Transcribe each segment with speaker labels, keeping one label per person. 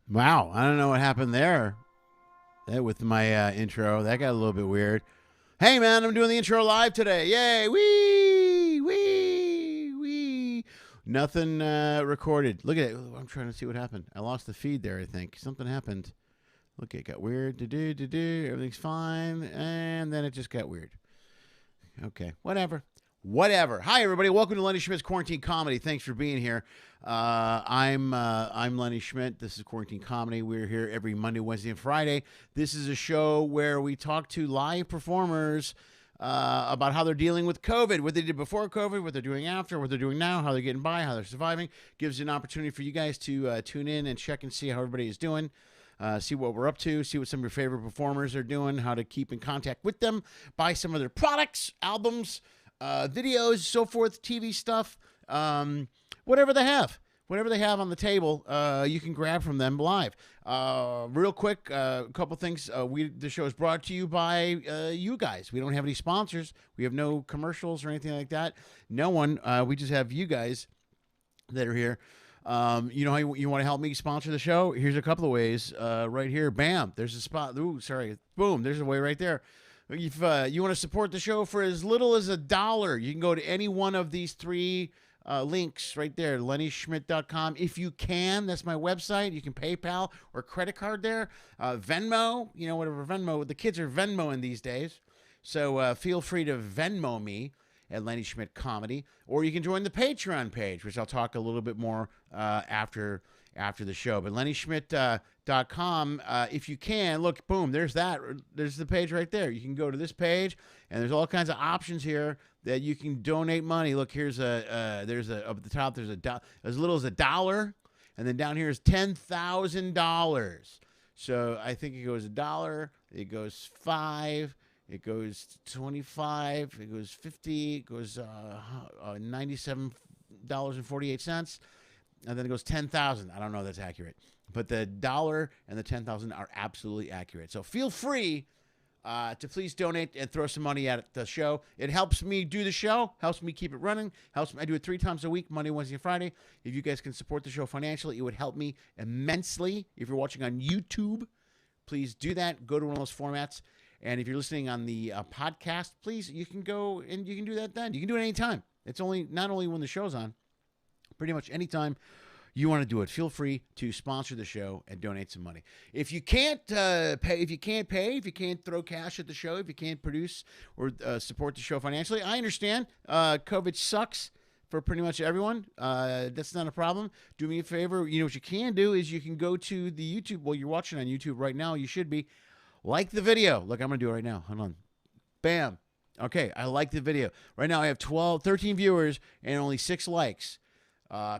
Speaker 1: Wow, I don't know what happened there. With my intro, that got a little bit weird. Hey, man, I'm doing the intro live today. Yay! Wee! Wee! Wee! Nothing recorded. Look at it. I'm trying to see what happened. I lost the feed there, I think. Something happened. Look, it got weird. Everything's fine. And then it just got weird. Okay, whatever. Hi, everybody. Welcome to Lenny Schmidts Quarantine Comedy. Thanks for being here. I'm Lenny Schmidt. This is Quarantine Comedy. We're here every Monday, Wednesday, and Friday. This is a show where we talk to live performers about how they're dealing with COVID, what they did before COVID, what they're doing after, what they're doing now, how they're getting by, how they're surviving. Gives you an opportunity for you guys to tune in and check and see how everybody is doing. See what we're up to, see what some of your favorite performers are doing, how to keep in contact with them, buy some of their products, albums, videos, so forth, TV stuff, whatever they have on the table, you can grab from them live. Real quick, a couple things. The show is brought to you by you guys. We don't have any sponsors. We have no commercials or anything like that. No one. We just have you guys that are here. You know how you want to help me sponsor the show? Here's a couple of ways. Right here, bam, there's a spot. Ooh, sorry, boom, there's a way right there. If you want to support the show for as little as $1, you can go to any one of these three links right there, LennySchmidt.com. If you can, that's my website. You can PayPal or credit card there. Venmo, whatever Venmo. The kids are Venmoing these days. So feel free to Venmo me at Lenny Schmidt Comedy, or you can join the Patreon page, which I'll talk a little bit more after the show. But LennySchmidt.com, if you can, look, boom, there's the page right there. You can go to this page, and there's all kinds of options here that you can donate money. Look, there's up at the top, there's as little as $1, and then down here is $10,000. So I think it goes $1, it goes $5. It goes 25, it goes 50, it goes $97.48, and then it goes 10,000. I don't know if that's accurate, but the $1 and the 10,000 are absolutely accurate. So feel free to please donate and throw some money at the show. It helps me do the show, helps me keep it running, helps me. I do it 3 times a week, Monday, Wednesday, and Friday. If you guys can support the show financially, it would help me immensely. If you're watching on YouTube, please do that. Go to one of those formats. And if you're listening on the podcast, please, you can go and you can do that then. You can do it anytime. It's not only when the show's on, pretty much anytime you want to do it. Feel free to sponsor the show and donate some money. If you can't if you can't throw cash at the show, if you can't produce or support the show financially, I understand. COVID sucks for pretty much everyone. That's not a problem. Do me a favor. What you can do is you can go to the YouTube. Well, you're watching on YouTube right now. You should be. Like the video. Look, I'm going to do it right now. Hold on. Bam. Okay, I like the video. Right now I have 13 viewers and only 6 likes.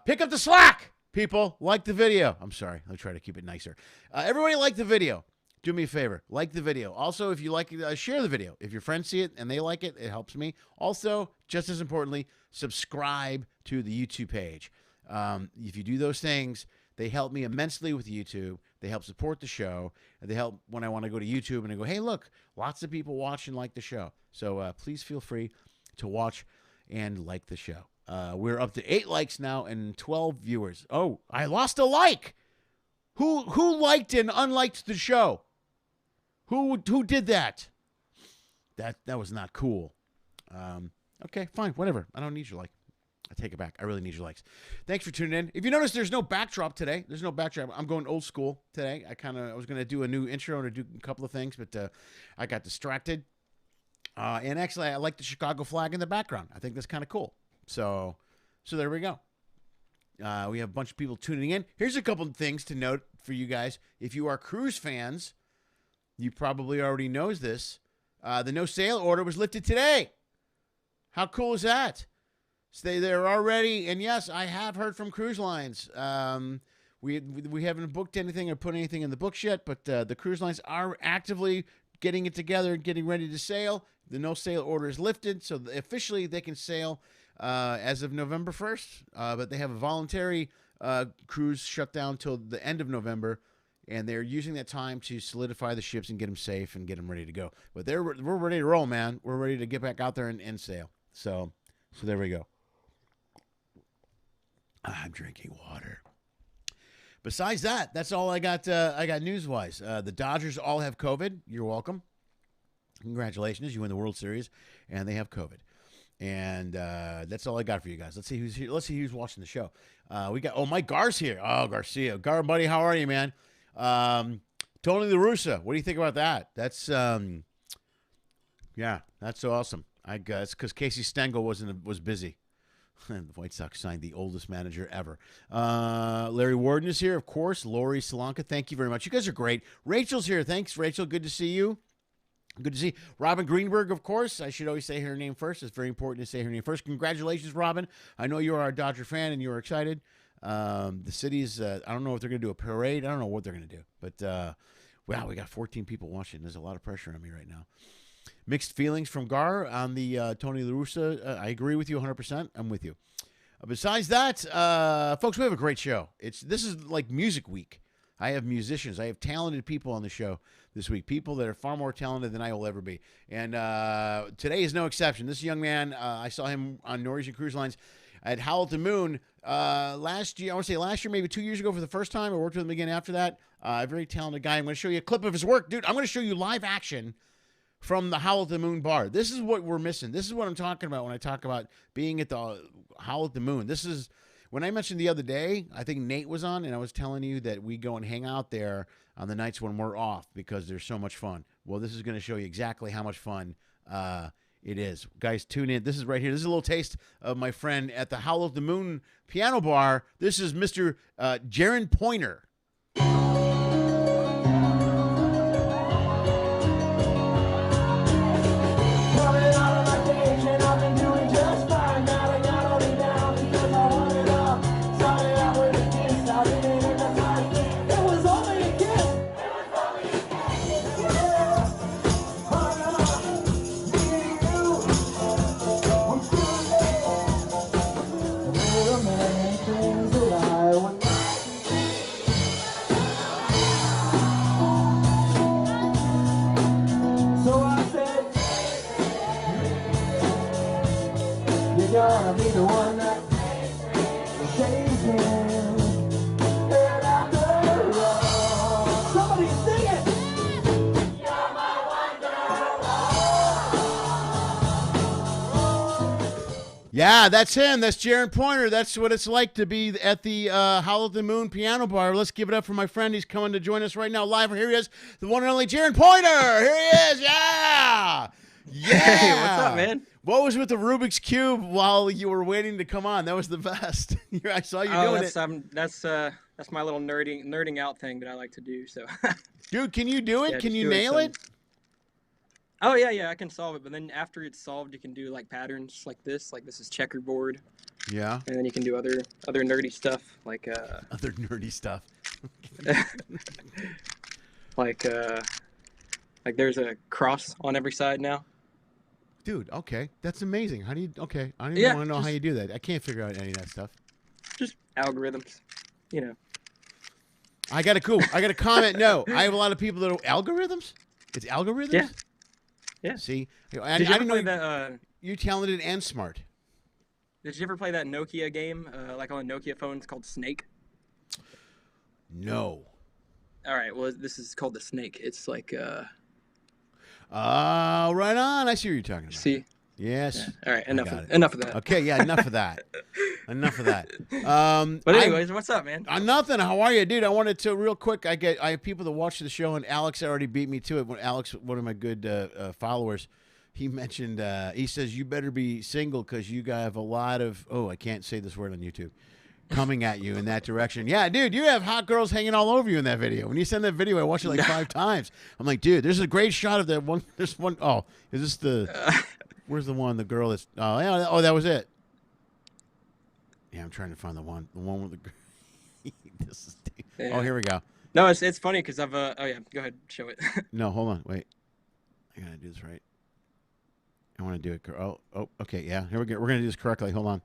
Speaker 1: Pick up the slack, people. Like the video. I'm sorry. I'll try to keep it nicer. Everybody like the video. Do me a favor. Like the video. Also, if you like it, share the video. If your friends see it and they like it, it helps me. Also, just as importantly, subscribe to the YouTube page. If you do those things, they help me immensely with YouTube. They help support the show. And they help when I want to go to YouTube and I go, hey, look, lots of people watch and like the show. So please feel free to watch and like the show. We're up to 8 likes now and 12 viewers. Oh, I lost a like. Who liked and unliked the show? Who did that? That was not cool. Okay, fine, whatever. I don't need your like. I take it back. I really need your likes. Thanks for tuning in. If you notice, there's no backdrop today. There's no backdrop. I'm going old school today. I was going to do a new intro and do a couple of things, but I got distracted. And actually, I like the Chicago flag in the background. I think that's kind of cool. So there we go. We have a bunch of people tuning in. Here's a couple of things to note for you guys. If you are cruise fans, you probably already knows this. The no sail order was lifted today. How cool is that? They're already, and yes, I have heard from cruise lines. We haven't booked anything or put anything in the books yet, but the cruise lines are actively getting it together and getting ready to sail. The no sail order is lifted, so officially they can sail as of November 1st, but they have a voluntary cruise shutdown till the end of November, and they're using that time to solidify the ships and get them safe and get them ready to go. But we're ready to roll, man. We're ready to get back out there and sail. So there we go. I'm drinking water. Besides that, that's all I got. I got news-wise. The Dodgers all have COVID. You're welcome. Congratulations, you win the World Series, and they have COVID. And that's all I got for you guys. Let's see who's here. Let's see who's watching the show. We got Mike Gar's here. Oh, Garcia, buddy, how are you, man? Tony La Russa, what do you think about that? That's yeah, that's awesome. I guess because Casey Stengel was busy. The White Sox signed the oldest manager ever. Larry Warden is here, of course. Lori Solanka, thank you very much. You guys are great. Rachel's here. Thanks, Rachel. Good to see you. Good to see Robin Greenberg, of course. I should always say her name first. It's very important to say her name first. Congratulations, Robin. I know you're our Dodger fan and you're excited. The city's, I don't know if they're going to do a parade. I don't know what they're going to do. But, wow, we got 14 people watching. There's a lot of pressure on me right now. Mixed feelings from Gar on the Tony La Russa. I agree with you 100%. I'm with you. Besides that, folks, we have a great show. This is like music week. I have musicians. I have talented people on the show this week, people that are far more talented than I will ever be. And today is no exception. This young man, I saw him on Norwegian Cruise Lines at Howl at the Moon last year. I want to say last year, maybe 2 years ago for the first time. I worked with him again after that. A very talented guy. I'm going to show you a clip of his work. Dude, I'm going to show you live action from the Howl at the Moon bar. This is what we're missing. This is what I'm talking about when I talk about being at the Howl at the Moon. This is when I mentioned the other day, I think Nate was on, and I was telling you that we go and hang out there on the nights when we're off because there's so much fun. Well, this is going to show you exactly how much fun it is. Guys, tune in. This is right here. This is a little taste of my friend at the Howl at the Moon piano bar. This is Mr. Jarren Pointer.
Speaker 2: Gonna be the one that saves him. And after all, somebody sing it. You're my wonderwall.
Speaker 1: Yeah, that's him. That's Jarren Pointer. That's what it's like to be at the Howl at the Moon piano bar. Let's give it up for my friend. He's coming to join us right now live. Here he is, the one and only Jarren Pointer. Here he is. Yeah. Yeah.
Speaker 3: Hey, what's up, man?
Speaker 1: What was with the Rubik's Cube while you were waiting to come on? That was the best. I saw you doing it.
Speaker 3: That's my little nerding out thing that I like to do. So,
Speaker 1: dude, can you do it?
Speaker 3: Yeah,
Speaker 1: can you nail it?
Speaker 3: Oh yeah, I can solve it. But then after it's solved, you can do like patterns like this. Like this is checkerboard.
Speaker 1: Yeah.
Speaker 3: And then you can do other nerdy stuff like
Speaker 1: other nerdy stuff.
Speaker 3: like there's a cross on every side now.
Speaker 1: Dude, okay. That's amazing. How do you, okay. I don't even
Speaker 3: Yeah,
Speaker 1: want to know how you do that. I can't figure out any of that stuff.
Speaker 3: Just algorithms, you know.
Speaker 1: I got a comment. No, I have a lot of people that are algorithms. It's algorithms?
Speaker 3: Yeah. Yeah.
Speaker 1: See?
Speaker 3: I didn't know that.
Speaker 1: You're talented and smart.
Speaker 3: Did you ever play that Nokia game, like on a Nokia phone? It's called Snake.
Speaker 1: No.
Speaker 3: All right. Well, this is called the Snake. It's like.
Speaker 1: Right on. I see what you're talking about.
Speaker 3: See?
Speaker 1: Yes.
Speaker 3: Yeah. All right. Enough of that.
Speaker 1: Okay. Yeah. Enough of that. Enough of that.
Speaker 3: But anyways, what's up, man?
Speaker 1: Nothing. How are you, dude? I wanted to real quick. I have people that watch the show, and Alex already beat me to it. When Alex, one of my good followers, he mentioned. He says you better be single because you have a lot of. Oh, I can't say this word on YouTube. Coming at you in that direction. Yeah, dude, you have hot girls hanging all over you in that video. When you send that video, I watched it like 5 times. I'm like, dude, there's a great shot of that one. There's one. Oh, is this the? Where's the one? The girl that's. Oh, yeah. Oh, that was it. Yeah, I'm trying to find the one. The one with the. This is. Yeah. Oh, here we go.
Speaker 3: No, it's funny because I've. Oh yeah, go ahead, show it.
Speaker 1: No, hold on, wait. I gotta do this right. I want to do it. Oh, okay, yeah. Here we go. We're gonna do this correctly. Hold on.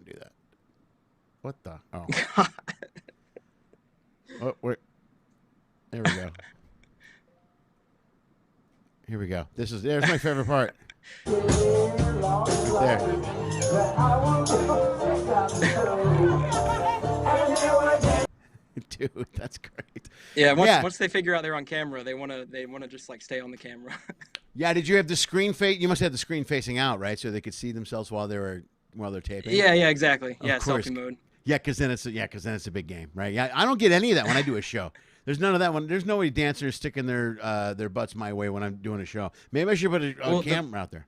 Speaker 1: Do that. What the? Oh. Oh, wait. There we go. Here we go. There's my favorite part. Right there. dude. That's great.
Speaker 3: Yeah,
Speaker 1: Yeah.
Speaker 3: once they figure out they're on camera, they wanna just like stay on the camera.
Speaker 1: Yeah. Did you have the screen face? You must have the screen facing out, right? So they could see themselves while they're taping.
Speaker 3: Yeah, exactly.
Speaker 1: Of
Speaker 3: Yeah,
Speaker 1: course.
Speaker 3: selfie mode.
Speaker 1: Yeah, because then it's a big game, right? Yeah, I don't get any of that when I do a show. There's none of that one. There's nobody dancers sticking their butts my way when I'm doing a show. Maybe I should put a camera out there.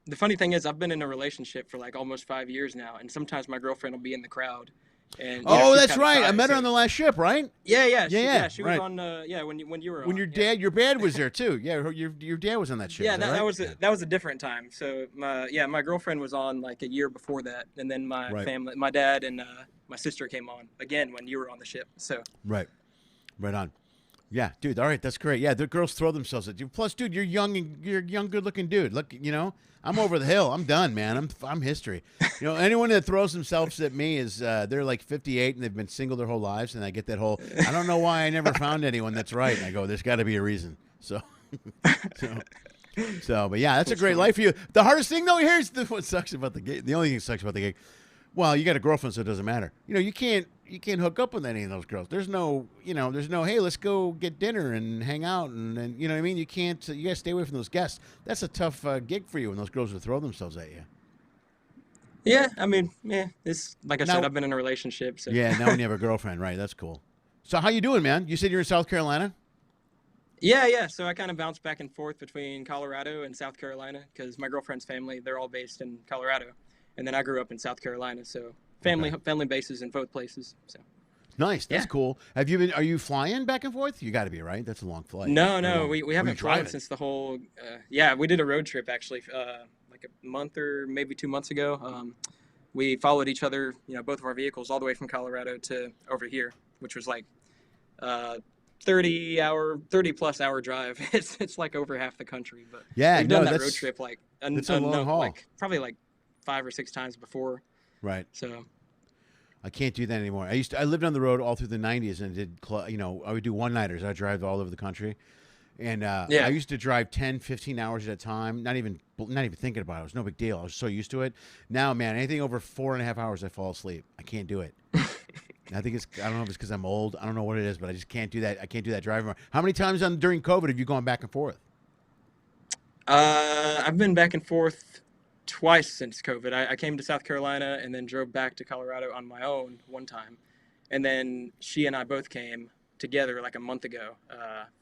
Speaker 3: The funny thing is, I've been in a relationship for like almost 5 years now, and sometimes my girlfriend will be in the crowd. And
Speaker 1: That's right. I met her on the last ship, right?
Speaker 3: Yeah. She was
Speaker 1: right.
Speaker 3: on. When you were
Speaker 1: When
Speaker 3: on.
Speaker 1: your dad was there too. Yeah, your dad was on that ship.
Speaker 3: Yeah,
Speaker 1: that right?
Speaker 3: that was a different time. So my girlfriend was on like a year before that, and then my family, my dad and my sister came on again when you were on the ship. So
Speaker 1: right on. Yeah, dude. All right, that's great. Yeah, the girls throw themselves at you. Plus, dude, you're young and you're a young, good-looking dude. Look, I'm over the hill. I'm done, man. I'm history. Anyone that throws themselves at me is they're like 58 and they've been single their whole lives, and I get that whole I don't know why I never found anyone that's right. And I go, there's got to be a reason. So, but yeah, that's a great life for you. The hardest thing though, here's what sucks about the gig. The only thing that sucks about the gig. Well, you got a girlfriend, so it doesn't matter. You can't hook up with any of those girls. There's no, hey, let's go get dinner and hang out, and you know what I mean. You can't. You got to stay away from those guests. That's a tough gig for you when those girls would throw themselves at you.
Speaker 3: yeah, I mean, it's like I said, I've been in a relationship. So.
Speaker 1: Yeah, now when you have a girlfriend, right? That's cool. So how you doing, man? You said you're in South Carolina.
Speaker 3: Yeah. So I kind of bounce back and forth between Colorado and South Carolina because my girlfriend's family, they're all based in Colorado, and then I grew up in South Carolina, so. Family bases in both places. So
Speaker 1: nice. That's cool. Are you flying back and forth? You got to be, right? That's a long flight.
Speaker 3: No, we haven't flown since the whole. We did a road trip actually, like a month or maybe 2 months ago. We followed each other, both of our vehicles, all the way from Colorado to over here, which was like 30+ hour drive. It's like over half the country, but we've done that road trip like
Speaker 1: a long haul.
Speaker 3: Like probably like 5 or 6 times before.
Speaker 1: Right.
Speaker 3: So
Speaker 1: I can't do that anymore. I lived on the road all through the 90s and did, I would do one-nighters. I drive all over the country. And I used to drive 10, 15 hours at a time, not even thinking about it. It was no big deal. I was so used to it. Now, man, anything over 4.5 hours, I fall asleep. I can't do it. I don't know if it's because I'm old. I don't know what it is, but I just can't do that. I can't do that driving. How many times during COVID have you gone back and forth?
Speaker 3: I've been back and forth twice since COVID. I came to South Carolina and then drove back to Colorado on my own one time. And then she and I both came together like a month ago,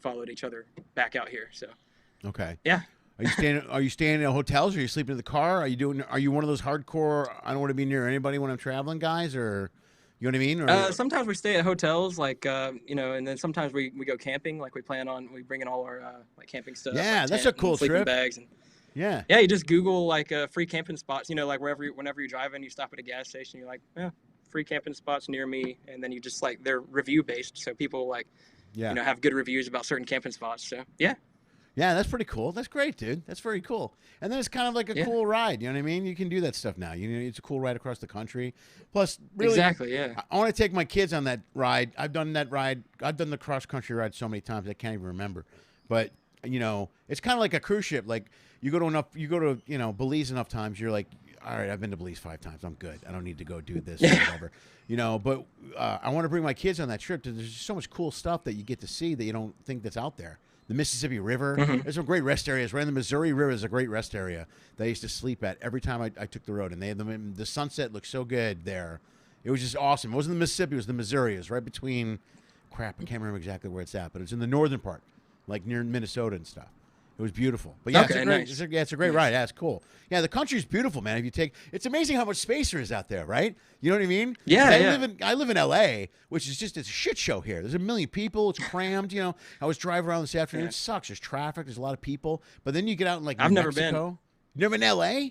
Speaker 3: followed each other back out here. So,
Speaker 1: okay.
Speaker 3: Yeah.
Speaker 1: Are you staying in hotels? Or are you sleeping in the car? Are you one of those hardcore, I don't want to be near anybody when I'm traveling guys, or you know what I mean? Or,
Speaker 3: sometimes we stay at hotels, like, and then sometimes we go camping. Like we bring in all our like camping stuff.
Speaker 1: Yeah,
Speaker 3: like
Speaker 1: that's a cool
Speaker 3: sleeping
Speaker 1: trip.
Speaker 3: bags and,
Speaker 1: yeah,
Speaker 3: you just Google like free camping spots. Like whenever you're driving, you stop at a gas station. You're like, free camping spots near me, and then you just like they're review based, so people like, have good reviews about certain camping spots. So yeah,
Speaker 1: that's pretty cool. That's great, dude. That's very cool. And then it's kind of like a cool ride. You know what I mean? You can do that stuff now. It's a cool ride across the country. Plus, really,
Speaker 3: exactly, yeah.
Speaker 1: I want to take my kids on that ride. I've done that ride. I've done the cross country ride so many times I can't even remember. But it's kind of like a cruise ship. Like you go to Belize enough times, you're like, all right, I've been to Belize 5 times. I'm good. I don't need to go do this or whatever. But I want to bring my kids on that trip. There's just so much cool stuff that you get to see that you don't think that's out there. The Mississippi River. Mm-hmm. There's some great rest areas. Right in the Missouri River is a great rest area that I used to sleep at every time I took the road. And the sunset looked so good there. It was just awesome. It wasn't the Mississippi. It was the Missouri. It was right between, I can't remember exactly where it's at, but it's in the northern part, like near Minnesota and stuff. It was beautiful. But yeah, it's a great ride. Yeah, it's cool. Yeah, the country's beautiful, man. It's amazing how much space there is out there, right? You know what I mean?
Speaker 3: Yeah,
Speaker 1: I live in LA, which is it's a shit show here. There's a million people. It's crammed. I was driving around this afternoon. Yeah. It sucks. There's traffic. There's a lot of people. But then you get out in like New Mexico. You've never been to LA?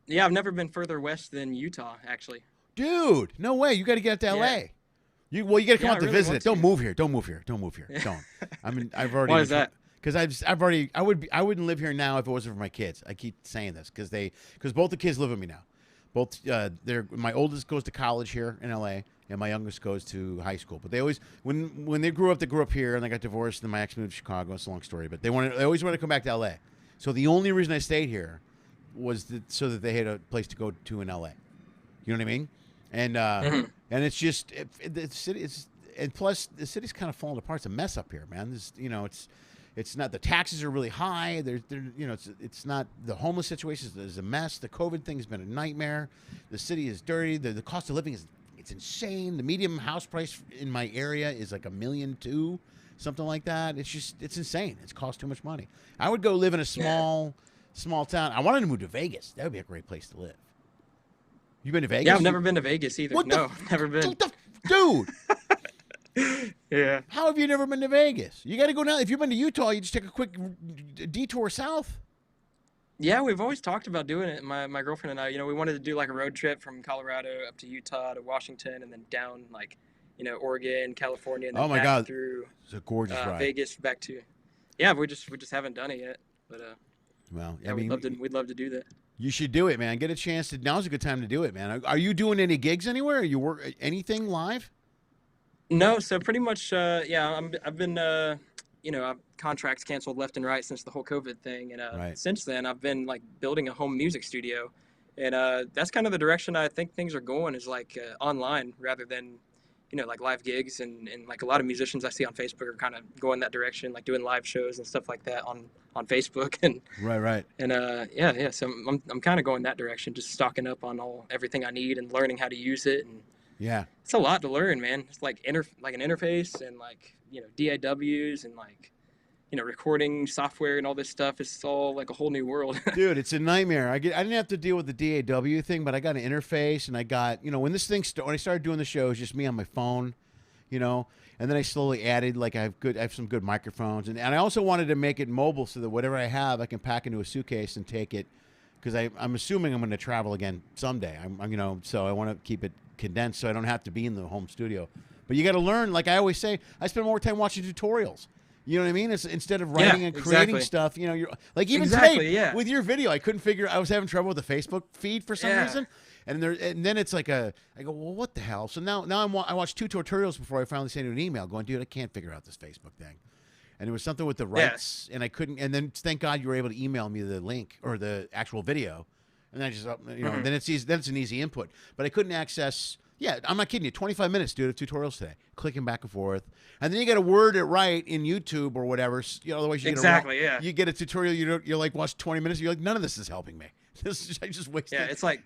Speaker 3: Yeah, I've never been further west than Utah, actually.
Speaker 1: Dude, no way. You got to get out to LA. You got to come out to visit it. Don't move here. Don't. I mean, I've already.
Speaker 3: Why is that?
Speaker 1: Because I wouldn't live here now if it wasn't for my kids. I keep saying this because both the kids live with me now. Both my oldest goes to college here in LA, and my youngest goes to high school. But they always when they grew up here, and they got divorced, and my ex moved to Chicago. It's a long story, but they always wanted to come back to LA. So the only reason I stayed here was so that they had a place to go to in LA. You know what I mean? And and it's just the city. and plus the city's kind of falling apart. It's a mess up here, man. This, it's not, the taxes are really high. It's not, the homeless situation is a mess. The COVID thing has been a nightmare. The city is dirty. The cost of living it's insane. The medium house price in my area is like $1.2 million, something like that. It's insane. It's cost too much money. I would go live in a small town. I wanted to move to Vegas. That would be a great place to live. You been to Vegas?
Speaker 3: Yeah, I've never been to Vegas either. No, never been.
Speaker 1: Dude.
Speaker 3: Yeah.
Speaker 1: How have you never been to Vegas? You got to go now. If you've been to Utah, you just take a quick detour south.
Speaker 3: Yeah, we've always talked about doing it. My girlfriend and I, we wanted to do like a road trip from Colorado up to Utah to Washington and then down like, Oregon, California, and then
Speaker 1: my
Speaker 3: back
Speaker 1: God,
Speaker 3: through
Speaker 1: it's a gorgeous ride.
Speaker 3: Vegas back to. Yeah, we just haven't done it yet. But
Speaker 1: well,
Speaker 3: yeah, we'd love to do that.
Speaker 1: You should do it, man. Get a chance to. Now's a good time to do it, man. Are you doing any gigs anywhere? Are you work anything live?
Speaker 3: No, so pretty much, yeah. I've been, contracts canceled left and right since the whole COVID thing, and since then I've been like building a home music studio, and that's kind of the direction I think things are going, is like online rather than, like live gigs, and like a lot of musicians I see on Facebook are kind of going that direction, like doing live shows and stuff like that on Facebook, and
Speaker 1: right, and
Speaker 3: yeah. So I'm kind of going that direction, just stocking up on everything I need and learning how to use it, and
Speaker 1: yeah,
Speaker 3: it's a lot to learn, man. It's like an interface and like DAWs and like recording software and all this stuff. It's all like a whole new world.
Speaker 1: Dude, it's a nightmare. I didn't have to deal with the DAW thing, but I got an interface, and I got when this thing when I started doing the show, it was just me on my phone, and then I slowly added, like, I have some good microphones, and I also wanted to make it mobile so that whatever I have, I can pack into a suitcase and take it, because I'm assuming I'm going to travel again someday. So I want to keep it condensed so I don't have to be in the home studio. But you got to learn. Like I always say, I spend more time watching tutorials. You know what I mean? It's, instead of writing and creating stuff, you're like, even today with your video, I couldn't figure. I was having trouble with the Facebook feed for some reason, and then it's like I go, well, what the hell? So now I watched 2 tutorials before I finally sent you an email going, dude, I can't figure out this Facebook thing, and it was something with the rights, and I couldn't. And then thank God you were able to email me the link or the actual video, and then I just then it's easy. Then it's an easy input, but I couldn't access. Yeah, I'm not kidding you. 25 minutes, dude, of tutorials today, clicking back and forth, and then you got to word it right in YouTube or whatever. Otherwise, you get a tutorial. You're like, watch 20 minutes. You're like, none of this is helping me. I just wasted.
Speaker 3: Yeah, it's like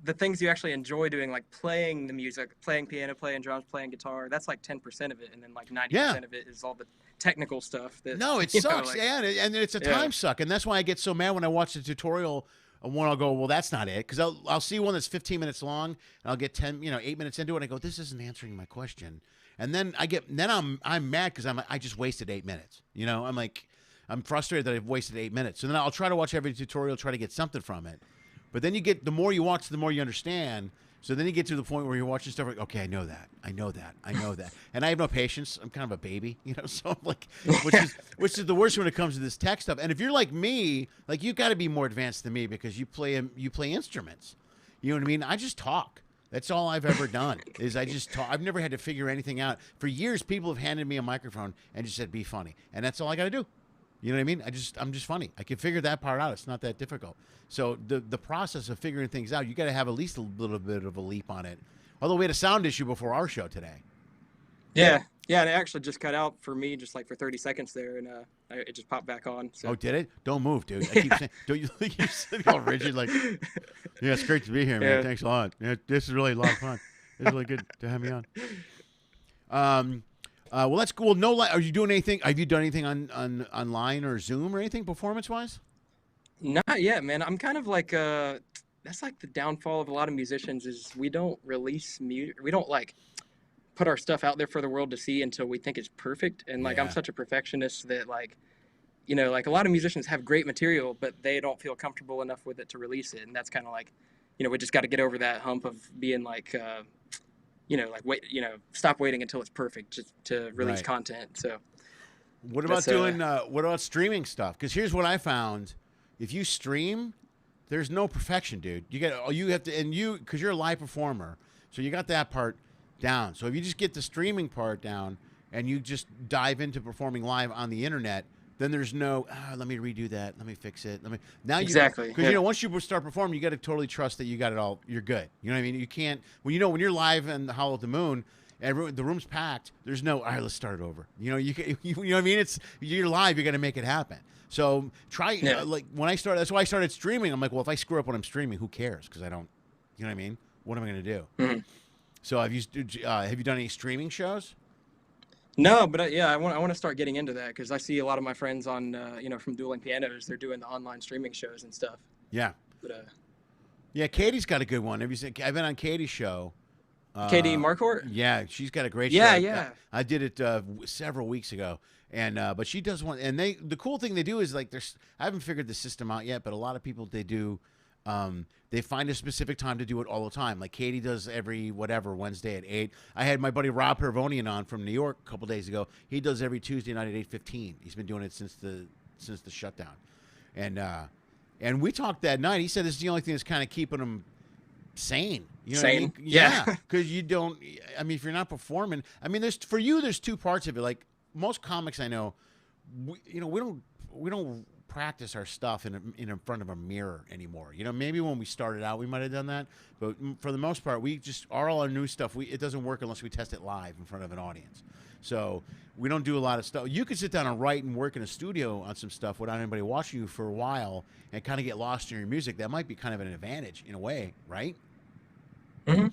Speaker 3: the things you actually enjoy doing, like playing the music, playing piano, playing drums, playing guitar. That's like 10% of it, and then like 90% of it is all the technical stuff. That,
Speaker 1: no, it sucks. And it's a time suck, and that's why I get so mad when I watch the tutorial. And one I'll go, well, that's not it, because I'll see one that's 15 minutes long, and I'll get 8 minutes into it, and I go, this isn't answering my question, and then I'm mad because I just wasted 8 minutes. I'm like, I'm frustrated that I've wasted 8 minutes. So then I'll try to watch every tutorial, try to get something from it, but then the more you watch, the more you understand. So then you get to the point where you're watching stuff like, okay, I know that, and I have no patience. I'm kind of a baby, so I'm like, which is the worst when it comes to this tech stuff. And if you're like me, like, you got to be more advanced than me because you play instruments. You know what I mean? I just talk. That's all I've ever done is I just talk. I've never had to figure anything out. For years, people have handed me a microphone and just said, be funny, and that's all I got to do. You know what I mean? I'm just funny. I can figure that part out. It's not that difficult. So the process of figuring things out, you got to have at least a little bit of a leap on it. Although we had a sound issue before our show today.
Speaker 3: Yeah, and it actually just cut out for me, just like for 30 seconds there, and it just popped back on. So.
Speaker 1: Oh, did it? Don't move, dude. I keep saying, don't you think you're sitting all rigid? Like, yeah, it's great to be here, man. Yeah. Thanks a lot. Yeah, this is really a lot of fun. It's really good to have me on. Well, that's cool. Are you doing anything? Have you done anything on online or Zoom or anything performance-wise?
Speaker 3: Not yet, man. I'm kind of like that's like the downfall of a lot of musicians is we don't release music. We don't like put our stuff out there for the world to see until we think it's perfect. And like I'm such a perfectionist that like like a lot of musicians have great material, but they don't feel comfortable enough with it to release it. And that's kind of like we just got to get over that hump of being like stop waiting until it's perfect just to release content. So
Speaker 1: what about what about streaming stuff? Because here's what I found. If you stream, there's no perfection, dude. You have to, and because you're a live performer, so you got that part down. So if you just get the streaming part down and you just dive into performing live on the internet, then there's no, let me redo that. Let me fix it.
Speaker 3: Exactly.
Speaker 1: Because once you start performing, you got to totally trust that you got it all. You're good. You know what I mean? You can't, when you're live in the Howl at the Moon, Everyone, the room's packed. There's no, all right, let's start it over. You know, you know what I mean? You're live. You got to make it happen. So try, like when I started, that's why I started streaming. I'm like, well, if I screw up when I'm streaming, who cares? Because I don't, you know what I mean? What am I going to do?
Speaker 3: Mm-hmm.
Speaker 1: So have you done any streaming shows?
Speaker 3: No, but I want to start getting into that because I see a lot of my friends on, from Dueling Pianos. They're doing the online streaming shows and stuff.
Speaker 1: Yeah.
Speaker 3: But
Speaker 1: yeah, Katie's got a good one. Have you seen? I've been on Katie's show.
Speaker 3: Katie Marcourt?
Speaker 1: Yeah, she's got a great
Speaker 3: show.
Speaker 1: Yeah. I did it several weeks ago, and but she does one. And the cool thing they do is like I haven't figured the system out yet, but a lot of people they do. They find a specific time to do it all the time. Like Katie does every Wednesday at 8. I had my buddy Rob Pervonian on from New York a couple days ago. He does every Tuesday night at 8:15. He's been doing it since the shutdown, and we talked that night. He said this is the only thing that's kind of keeping him sane. You know
Speaker 3: sane?
Speaker 1: What I mean? Yeah, because you don't. I mean, if you're not performing, I mean, there's two parts of it. Like most comics I know, we don't practice our stuff in front of a mirror anymore. You know, maybe when we started out, we might have done that, but for the most part, we just all our new stuff. It doesn't work unless we test it live in front of an audience. So we don't do a lot of stuff. You could sit down and write and work in a studio on some stuff without anybody watching you for a while and kind of get lost in your music. That might be kind of an advantage in a way, right?
Speaker 3: Mm-hmm.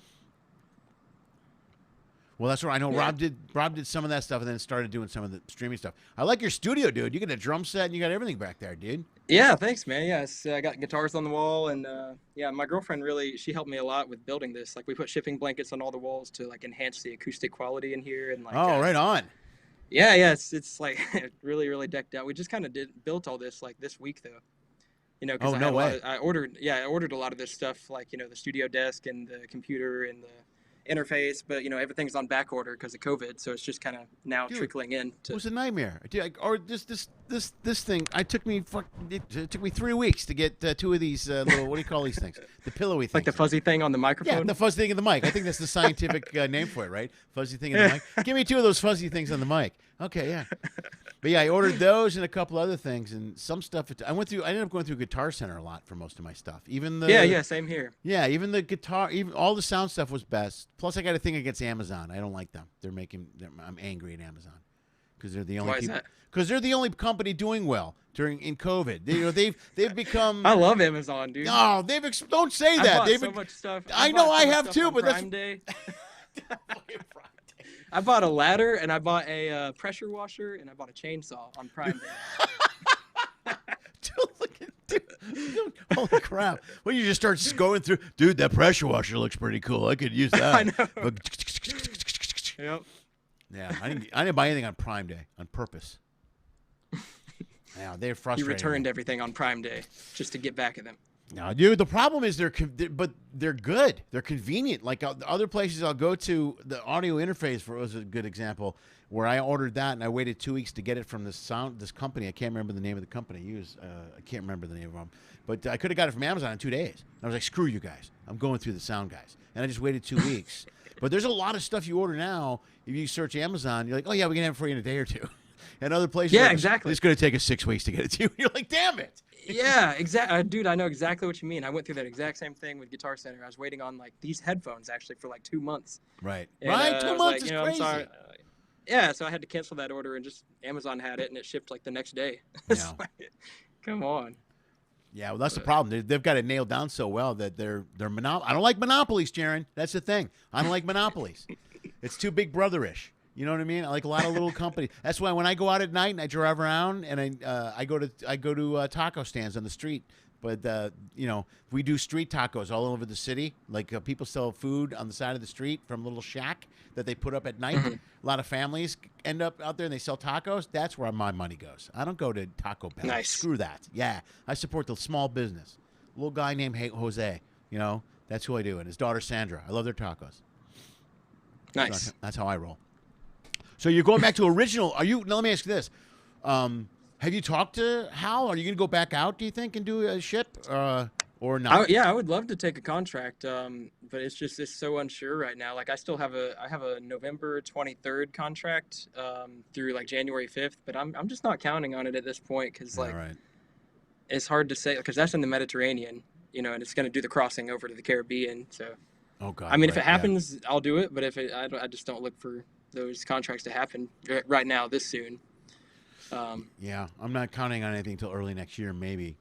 Speaker 1: Well, that's what I know.
Speaker 3: Yeah.
Speaker 1: Rob did some of that stuff and then started doing some of the streaming stuff. I like your studio, dude. You got a drum set and you got everything back there, dude.
Speaker 3: Yeah, thanks, man. Yeah, I got guitars on the wall, and my girlfriend she helped me a lot with building this. Like we put shipping blankets on all the walls to like enhance the acoustic quality in here, and like.
Speaker 1: Oh, right on.
Speaker 3: Yeah, it's like really, really decked out. We just kind of built all this like this week though. You know, because I ordered a lot of this stuff, like the studio desk and the computer and the interface, but everything's on back order because of COVID, so it's just kind of now trickling in.
Speaker 1: It was a nightmare. This thing. It took me 3 weeks to get 2 of these little. What do you call these things? The pillowy things.
Speaker 3: Like the fuzzy thing on the microphone.
Speaker 1: Yeah, the fuzzy thing in the mic. I think that's the scientific name for it, right? Fuzzy thing in the mic. Give me 2 of those fuzzy things on the mic. Okay, yeah. But yeah, I ordered those and a couple other things and some stuff. I ended up going through Guitar Center a lot for most of my stuff. Even the
Speaker 3: same here.
Speaker 1: Yeah, even the guitar, even all the sound stuff was best. Plus, I got a thing against Amazon. I don't like them. I'm angry at Amazon because they're the only.
Speaker 3: Why is that?
Speaker 1: Because they're the only company doing well in COVID. They've become.
Speaker 3: I love Amazon, dude.
Speaker 1: No, don't say that.
Speaker 3: I bought so much stuff.
Speaker 1: I know I have too, but
Speaker 3: Prime Day. I bought a ladder and I bought a pressure washer and I bought a chainsaw on Prime Day.
Speaker 1: Dude, holy crap. Well, you just start going through, dude, that pressure washer looks pretty cool. I could use that.
Speaker 3: I know. Yep.
Speaker 1: Yeah, I didn't buy anything on Prime Day on purpose. Yeah, they're frustrating.
Speaker 3: You returned everything on Prime Day just to get back at them.
Speaker 1: No, dude, the problem is they're good. They're convenient. Like other places I'll go to, the audio interface was a good example where I ordered that and I waited 2 weeks to get it from this company. I can't remember the name of the company. I can't remember the name of them, but I could have got it from Amazon in 2 days. I was like, screw you guys. I'm going through the sound guys, and I just waited 2 weeks. But there's a lot of stuff you order now. If you search Amazon, you're like, oh yeah, we can have it for you in a day or two. And other places,
Speaker 3: exactly.
Speaker 1: It's going to take us 6 weeks to get it to you. You're like, damn it.
Speaker 3: Yeah, exactly. Dude, I know exactly what you mean. I went through that exact same thing with Guitar Center. I was waiting on like these headphones actually for like 2 months.
Speaker 1: Right.
Speaker 3: And,
Speaker 1: right. 2 months is crazy.
Speaker 3: I'm sorry. Yeah, so I had to cancel that order and just Amazon had it and it shipped like the next day.
Speaker 1: Yeah.
Speaker 3: Come on.
Speaker 1: Yeah, well, that's the problem. They've got it nailed down so well that they're I don't like monopolies, Jarren. That's the thing. I don't like monopolies. It's too Big Brother-ish. You know what I mean? I like a lot of little companies. That's why when I go out at night and I drive around and I go to taco stands on the street. But we do street tacos all over the city. Like people sell food on the side of the street from a little shack that they put up at night.
Speaker 3: Mm-hmm.
Speaker 1: A lot of families end up out there and they sell tacos. That's where my money goes. I don't go to Taco Bell.
Speaker 3: Nice.
Speaker 1: Screw that. Yeah, I support the small business. A little guy named Jose. That's who I do. And his daughter Sandra. I love their tacos.
Speaker 3: Nice.
Speaker 1: So that's how I roll. So you're going back to original. Now let me ask you this. Have you talked to Howl? Are you going to go back out, do you think, and do a ship or not?
Speaker 3: I would love to take a contract, but it's so unsure right now. Like I have a November 23rd contract through like January 5th, but I'm just not counting on it at this point because like it's hard to say because that's in the Mediterranean, and it's going to do the crossing over to the Caribbean. So
Speaker 1: Oh God.
Speaker 3: I mean,
Speaker 1: right,
Speaker 3: if it
Speaker 1: yeah.
Speaker 3: happens, I'll do it. But if I just don't look for those contracts to happen right now, this soon.
Speaker 1: Yeah, I'm not counting on anything until early next year, maybe.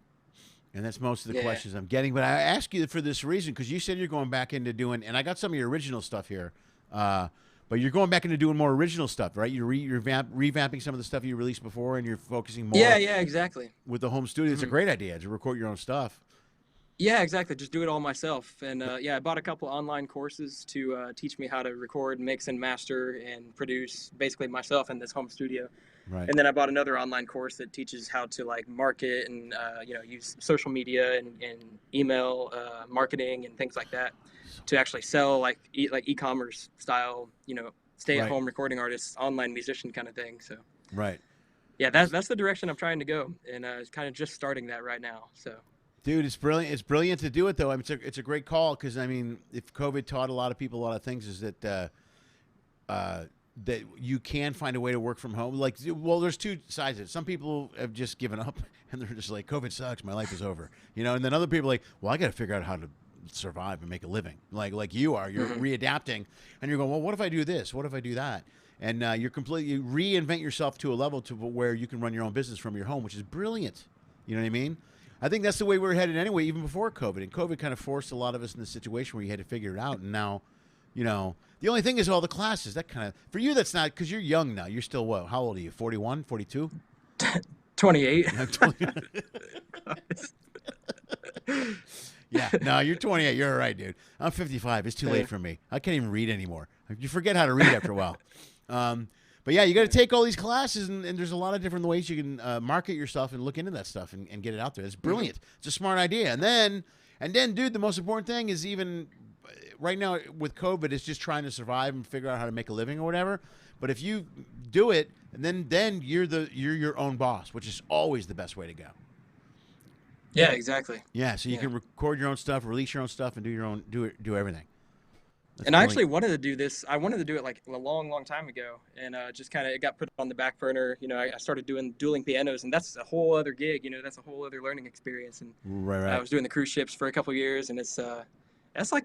Speaker 1: And that's most of the
Speaker 3: Yeah.
Speaker 1: questions I'm getting. But I ask you for this reason because you said you're going back into doing, and I got some of your original stuff here. But you're going back into doing more original stuff, right? You're revamping some of the stuff you released before, and you're focusing more.
Speaker 3: Yeah, exactly.
Speaker 1: With the home studio, it's a great idea to record your own stuff.
Speaker 3: Yeah, exactly. Just do it all myself. And I bought a couple online courses to teach me how to record, mix, and master and produce basically myself in this home studio.
Speaker 1: Right.
Speaker 3: And then I bought another online course that teaches how to like market and use social media and email marketing and things like that to actually sell like e-commerce style, stay-at-home recording artists, online musician kind of thing. So
Speaker 1: right.
Speaker 3: Yeah, that's the direction I'm trying to go, and it's kind of just starting that right now. So.
Speaker 1: Dude, it's brilliant. It's brilliant to do it, though. I mean, it's a great call because, I mean, if COVID taught a lot of people a lot of things, is that that you can find a way to work from home. Like, well, there's two sides of it. Some people have just given up, and they're just like, COVID sucks. My life is over. And then other people are like, well, I got to figure out how to survive and make a living. Like you are. You're readapting, and you're going, well, what if I do this? What if I do that? And you reinvent yourself to a level to where you can run your own business from your home, which is brilliant. You know what I mean? I think that's the way we were headed anyway, even before COVID. And COVID kind of forced a lot of us in the situation where you had to figure it out. And now, the only thing is all the classes. That kind of, for you, that's not, because you're young now. You're still what? How old are you? 41, 42?
Speaker 3: 28.
Speaker 1: Yeah, no, you're 28. You're all right, dude. I'm 55. It's too late for me. I can't even read anymore. You forget how to read after a while. But yeah, you got to take all these classes, and there's a lot of different ways you can market yourself and look into that stuff and get it out there. It's brilliant. It's a smart idea. And then, dude, the most important thing is even right now with COVID, it's just trying to survive and figure out how to make a living or whatever. But if you do it, and then you're your own boss, which is always the best way to go.
Speaker 3: Yeah, exactly.
Speaker 1: Yeah, so you can record your own stuff, release your own stuff, and do everything.
Speaker 3: And I actually wanted to do this. I wanted to do it like a long, long time ago, and just kind of it got put on the back burner. I started doing dueling pianos, and that's a whole other gig. That's a whole other learning experience. And
Speaker 1: right.
Speaker 3: I was doing the cruise ships for a couple of years, and that's like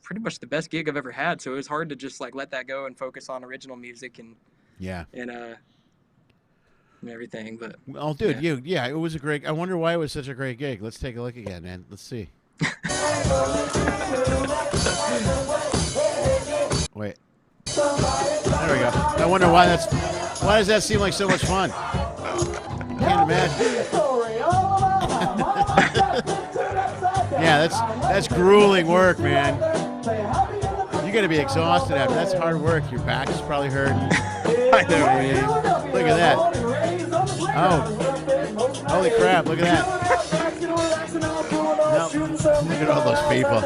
Speaker 3: pretty much the best gig I've ever had. So it was hard to just like let that go and focus on original music and everything. But
Speaker 1: oh, dude, it was a great. I wonder why it was such a great gig. Let's take a look again, man. Let's see. Wait. There we go. I wonder why does that seem like so much fun? Can't imagine. Yeah, that's grueling work, man. You're gonna be exhausted after. That's hard work. Your back is probably hurting.
Speaker 3: I know, man.
Speaker 1: Look at that. Oh, holy crap! Look at that. Look at all those people.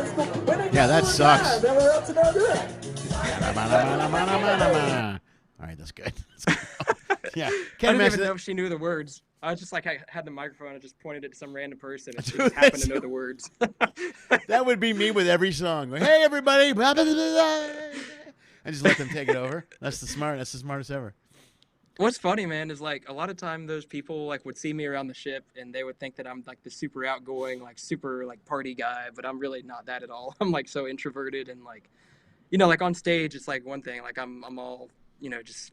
Speaker 1: Yeah, that sucks. All right, that's good. Yeah,
Speaker 3: I didn't even know if she knew the words. I was just like, I had the microphone and just pointed it to some random person and she just happened to know the words.
Speaker 1: That would be me with every song. Like, hey, everybody. And just let them take it over. That's the smartest ever.
Speaker 3: What's funny, man, is like a lot of time those people like would see me around the ship and they would think that I'm like the super outgoing, like super like party guy, but I'm really not that at all. I'm like so introverted and like, like on stage, it's like one thing, like I'm all, just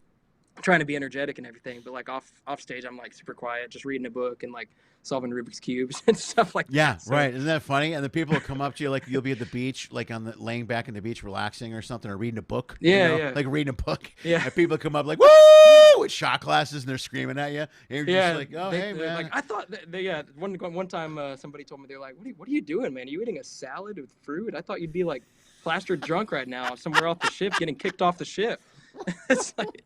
Speaker 3: trying to be energetic and everything, but like off stage, I'm like super quiet, just reading a book and like solving Rubik's cubes and stuff like that.
Speaker 1: Yeah, so. Right. Isn't that funny? And the people will come up to you like you'll be at the beach, like laying back on the beach, relaxing or something, or reading a book.
Speaker 3: Yeah.
Speaker 1: Like reading a book.
Speaker 3: Yeah.
Speaker 1: And people come up like, woo, with shot glasses and they're screaming at you. And you're just like, oh, hey, man.
Speaker 3: Like, I thought, one time somebody told me, they're like, what are you doing, man? Are you eating a salad with fruit? I thought you'd be like plastered drunk right now somewhere off the ship, getting kicked off the ship. It's like...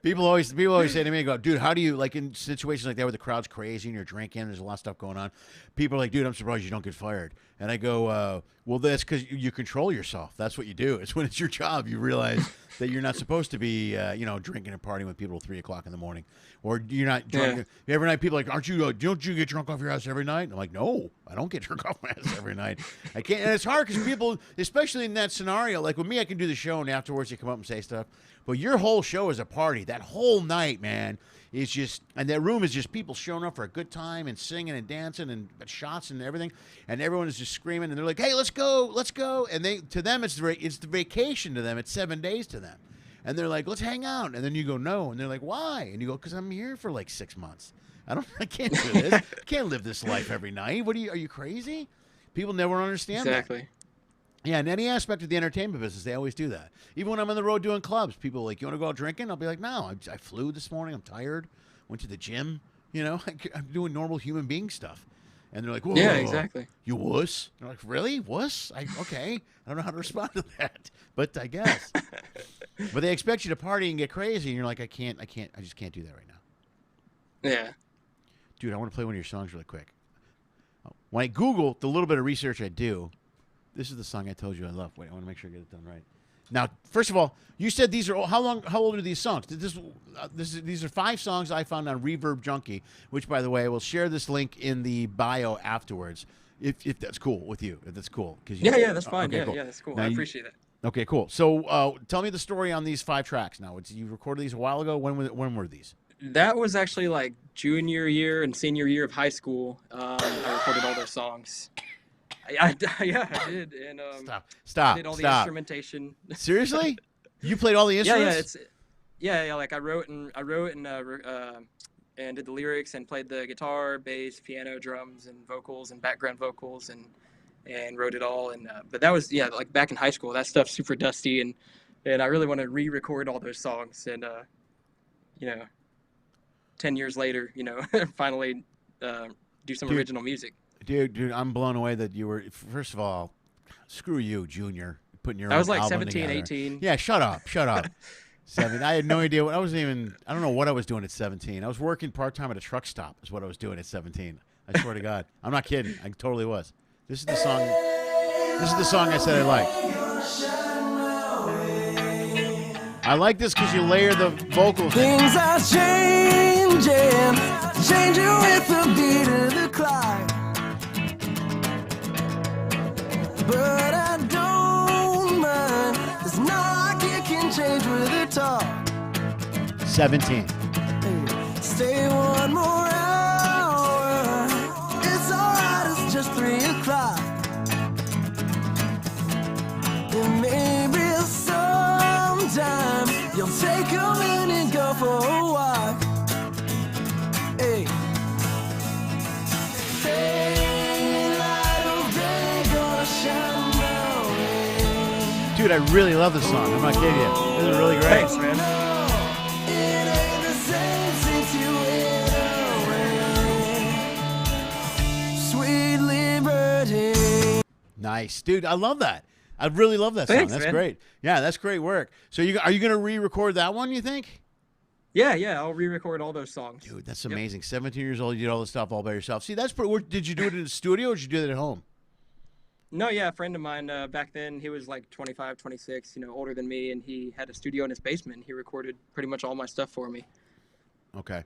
Speaker 1: People always say to me, go, dude, how do you, like in situations like that where the crowd's crazy and you're drinking, there's a lot of stuff going on. People are like, dude, I'm surprised you don't get fired. And I go, well, that's because you control yourself. That's what you do. It's when it's your job, you realize that you're not supposed to be, drinking and partying with people at 3 o'clock in the morning. Or you're not drunk. Yeah. Every night people are like, don't you get drunk off your ass every night? I'm like, no, I don't get drunk off my ass every night. I can't. And it's hard because people, especially in that scenario, like with me, I can do the show and afterwards you come up and say stuff. But your whole show is a party. That whole night, man, is just, and that room is just people showing up for a good time and singing and dancing and shots and everything, and everyone is just screaming and they're like, "Hey, let's go!" And to them it's the vacation to them. It's 7 days to them, and they're like, "Let's hang out." And then you go, "No," and they're like, "Why?" And you go, "Because I'm here for like 6 months. I can't do this. I can't live this life every night. Are you crazy?" People never understand that.
Speaker 3: Exactly.
Speaker 1: Yeah, in any aspect of the entertainment business, they always do that. Even when I'm on the road doing clubs, people are like, "You want to go out drinking?" I'll be like, "No, I flew this morning. I'm tired. Went to the gym. You know, I'm doing normal human being stuff." And they're like, "Whoa,
Speaker 3: Yeah, exactly.
Speaker 1: You wuss?" They're like, "Really, wuss? Okay, I don't know how to respond to that, but I guess." But they expect you to party and get crazy, and you're like, I just can't do that right now."
Speaker 3: Yeah.
Speaker 1: Dude, I want to play one of your songs really quick. When I Google the little bit of research I do, this is the song I told you I love. Wait, I want to make sure I get it done right. Now, first of all, you said these are how old are these songs? These are 5 songs I found on Reverb Junkie, which, by the way, I will share this link in the bio afterwards, if that's cool with you. If that's cool,
Speaker 3: yeah, that's fine.
Speaker 1: Okay,
Speaker 3: yeah,
Speaker 1: cool.
Speaker 3: yeah, that's cool.
Speaker 1: Now
Speaker 3: I appreciate that.
Speaker 1: Okay, cool. So, tell me the story on these 5 tracks. Now, you recorded these a while ago. When were these?
Speaker 3: That was actually like junior year and senior year of high school. I recorded all those songs. I did, and
Speaker 1: Stop.
Speaker 3: I did all the instrumentation.
Speaker 1: Seriously? You played all the instruments?
Speaker 3: Yeah. Like I wrote and did the lyrics and played the guitar, bass, piano, drums, and vocals and background vocals and wrote it all. And but that was like back in high school. That stuff's super dusty, and I really want to re-record all those songs and 10 years later, finally do some original music.
Speaker 1: Dude, I'm blown away that you were. First of all, screw you, Junior, putting your.
Speaker 3: I was
Speaker 1: own
Speaker 3: like
Speaker 1: album
Speaker 3: 17,
Speaker 1: together.
Speaker 3: 18.
Speaker 1: Yeah, shut up. 7. I had no idea what I wasn't even. I don't know what I was doing at 17. I was working part time at a truck stop. Is what I was doing at 17. I swear to God, I'm not kidding. I totally was. This is the song. This is the song I said I liked. I like this because you layer the vocals.
Speaker 2: Things are changing with the beat of the clock. But I don't mind. It's not like it can change with the talk.
Speaker 1: 17.
Speaker 2: Stay one more hour. It's alright, it's just 3 o'clock. And maybe sometime you'll take a minute and go for a walk. Hey.
Speaker 1: Dude, I really love this song. I'm not kidding you. This is really great.
Speaker 3: Thanks, man.
Speaker 2: Sweet liberty.
Speaker 1: Nice, dude. I love that. I really love that song.
Speaker 3: Thanks,
Speaker 1: That's
Speaker 3: man.
Speaker 1: great. Yeah, that's great work. So, are you going to re-record that one? You think?
Speaker 3: Yeah, I'll re-record all those songs.
Speaker 1: Dude, that's amazing. 17 years old, you did all this stuff all by yourself. See, that's pretty. Did you do it in the studio or did you do it at home?
Speaker 3: No, a friend of mine back then, he was like 25, 26, older than me, and he had a studio in his basement. He recorded pretty much all my stuff for me.
Speaker 1: Okay.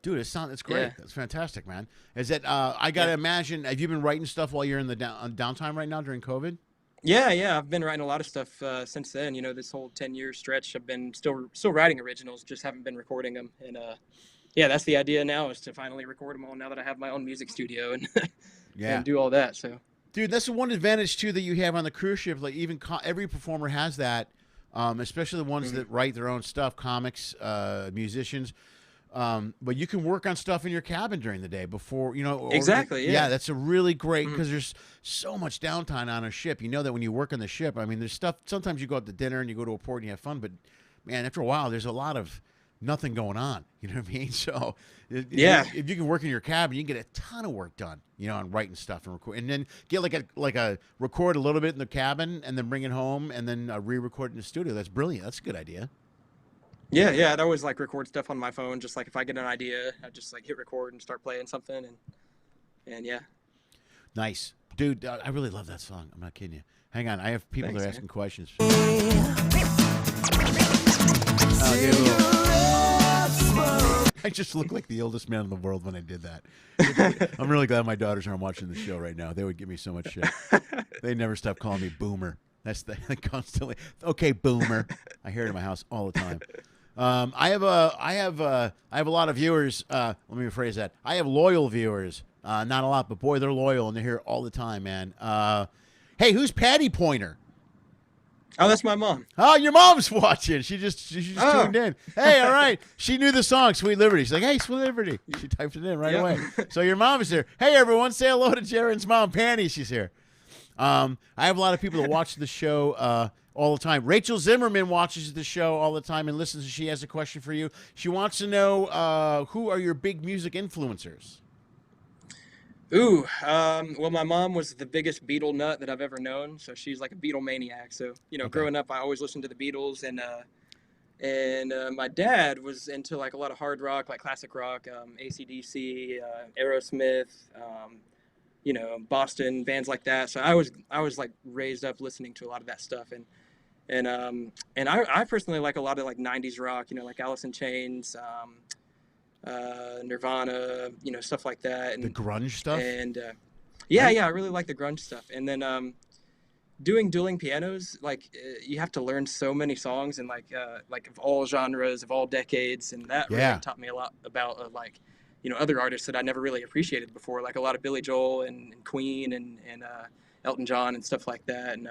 Speaker 1: Dude, it's great.
Speaker 3: Yeah.
Speaker 1: That's fantastic, man. Is it? I gotta imagine. Have you been writing stuff while you're in the downtime right now during COVID?
Speaker 3: Yeah. I've been writing a lot of stuff since then. This whole 10-year stretch, I've been still writing originals, just haven't been recording them. And that's the idea now, is to finally record them all now that I have my own music studio and and do all that. So.
Speaker 1: Dude, that's the one advantage too that you have on the cruise ship. Like even every performer has that, especially the ones that write their own stuff, comics, musicians. But you can work on stuff in your cabin during the day before,
Speaker 3: Exactly. Yeah.
Speaker 1: That's a really great, because there's so much downtime on a ship. You know that when you work on the ship, I mean, there's stuff. Sometimes you go out to dinner and you go to a port and you have fun, but man, after a while, there's a lot of nothing going on. You know what I mean? So if you can work in your cabin, you can get a ton of work done. On writing stuff and record, and then get like a record a little bit in the cabin, and then bring it home, and then re-record it in the studio. That's brilliant. That's a good idea.
Speaker 3: Yeah. I'd always like record stuff on my phone. Just like if I get an idea, I just like hit record and start playing something, and yeah.
Speaker 1: Nice, dude. I really love that song. I'm not kidding you. Hang on, I have people that are asking questions. I just look like the oldest man in the world when I did that. I'm really glad my daughters aren't watching the show right now. They would give me so much shit. They never stop calling me Boomer. That's constantly. Okay, Boomer. I hear it in my house all the time. I have a lot of viewers. Let me rephrase that. I have loyal viewers. Not a lot, but boy, they're loyal and they're here all the time, man. Hey, who's Patty Pointer?
Speaker 3: Oh, that's my mom.
Speaker 1: Oh, your mom's watching. She just tuned in. Hey, all right. She knew the song Sweet Liberty. She's like, hey, Sweet Liberty. She typed it in right away. So your mom is here. Hey, everyone, say hello to Jarren's mom, Penny. She's here. I have a lot of people that watch the show all the time. Rachel Zimmerman watches the show all the time and listens. She has a question for you. She wants to know who are your big music influencers?
Speaker 3: Ooh, well, my mom was the biggest Beatle nut that I've ever known, so she's like a Beatle maniac. So, growing up, I always listened to the Beatles, and my dad was into like a lot of hard rock, like classic rock, AC/DC, Aerosmith, Boston, bands like that. So I was like raised up listening to a lot of that stuff, and I personally like a lot of like 90s rock, like Alice in Chains, Nirvana, stuff like that, and
Speaker 1: the grunge stuff.
Speaker 3: And yeah, I really like the grunge stuff. And then doing dueling pianos, like you have to learn so many songs and like of all genres, of all decades, and that really taught me a lot about other artists that I never really appreciated before, like a lot of Billy Joel and Queen and Elton John and stuff like that. And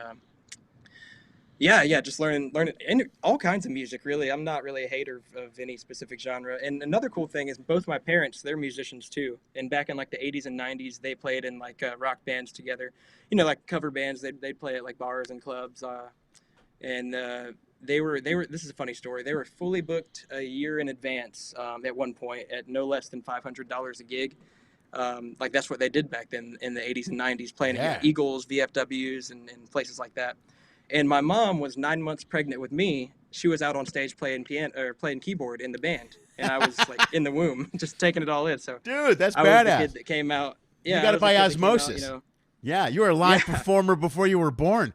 Speaker 3: just learning and all kinds of music, really. I'm not really a hater of any specific genre. And another cool thing is both my parents, they're musicians too. And back in like the 80s and 90s, they played in like rock bands together, like cover bands. They'd play at like bars and clubs. And they were, this is a funny story. They were fully booked a year in advance at one point at no less than $500 a gig. Like that's what they did back then in the 80s and 90s, playing at Eagles, VFWs, and places like that. And my mom was 9 months pregnant with me. She was out on stage playing piano or playing keyboard in the band, and I was like in the womb, just taking it all in. So,
Speaker 1: dude, that's
Speaker 3: I
Speaker 1: badass.
Speaker 3: was the kid that came out. Yeah,
Speaker 1: you got it by osmosis.
Speaker 3: Out,
Speaker 1: Yeah, you were a live performer before you were born.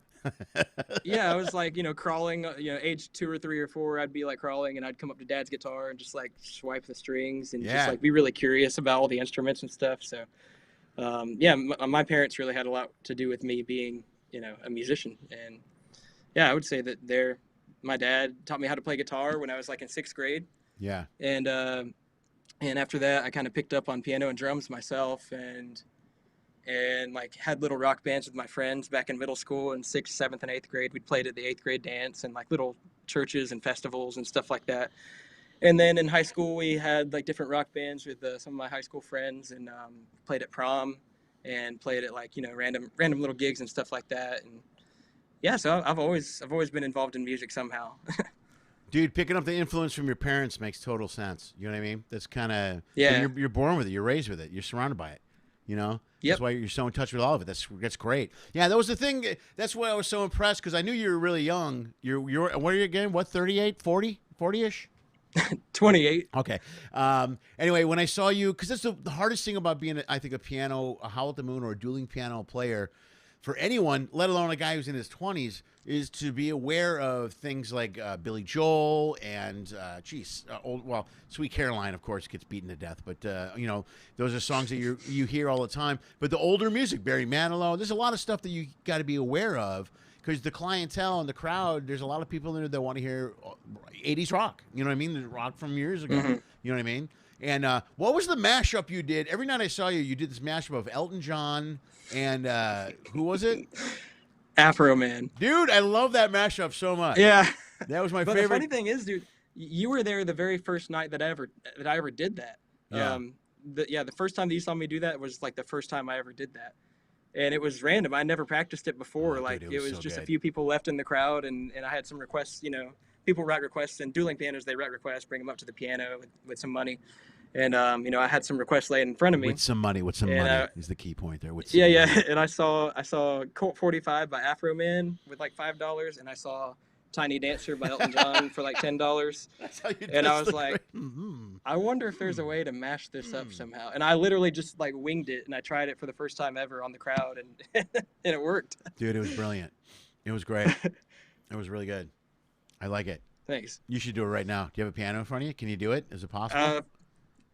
Speaker 3: Yeah, I was like, crawling. Age 2 or 3 or 4, I'd be like crawling, and I'd come up to Dad's guitar and just like swipe the strings and just like be really curious about all the instruments and stuff. So, my parents really had a lot to do with me being, a musician. And yeah, I would say that my dad taught me how to play guitar when I was like in 6th grade. Yeah. And after that, I kind of picked up on piano and drums myself, and like had little rock bands with my friends back in middle school in 6th, 7th, and 8th grade. We'd played at the 8th grade dance and like little churches and festivals and stuff like that. And then in high school, we had like different rock bands with some of my high school friends, and played at prom and played at like, random little gigs and stuff like that. And yeah, so I've always been involved in music somehow.
Speaker 1: Dude, picking up the influence from your parents makes total sense. You know what I mean? That's kind of You're born with it. You're raised with it. You're surrounded by it. Yep. That's why you're so in touch with all of it. That's great. Yeah, that was the thing. That's why I was so impressed, because I knew you were really young. You're what are you again? What, 38, 40, 40-ish?
Speaker 3: 28.
Speaker 1: Okay. Anyway, when I saw you, because that's the hardest thing about being, I think, a Howl at the Moon or a dueling piano player for anyone, let alone a guy who's in his 20s, is to be aware of things like Billy Joel and, Sweet Caroline, of course, gets beaten to death. But, those are songs that you hear all the time. But the older music, Barry Manilow, there's a lot of stuff that you got to be aware of, because the clientele and the crowd, there's a lot of people in there that want to hear 80s rock. You know what I mean? The rock from years ago. Mm-hmm. You know what I mean? And what was the mashup you did? Every night I saw you, you did this mashup of Elton John and who was it?
Speaker 3: Afro Man.
Speaker 1: Dude, I love that mashup so much.
Speaker 3: Yeah.
Speaker 1: That was my
Speaker 3: but
Speaker 1: favorite.
Speaker 3: The funny thing is, dude, you were there the very first night that I ever did that.
Speaker 1: Yeah.
Speaker 3: The first time that you saw me do that was like the first time I ever did that. And it was random. I never practiced it before. It was so just good. A few people left in the crowd, and I had some requests. People write requests, and dueling pianos, they write requests, bring them up to the piano with some money. And I had some requests laid in front of me.
Speaker 1: With some money is the key point there.
Speaker 3: And I saw Colt 45 by Afro Man with like $5, and I saw Tiny Dancer by Elton John for like $10.
Speaker 1: That's how you
Speaker 3: and I was like, I wonder if there's a way to mash this up somehow. And I literally just like winged it, and I tried it for the first time ever on the crowd, and and it worked.
Speaker 1: Dude, it was brilliant. It was great. It was really good. I like it.
Speaker 3: Thanks.
Speaker 1: You should do it right now. Do you have a piano in front of you? Can you do it? Is it possible?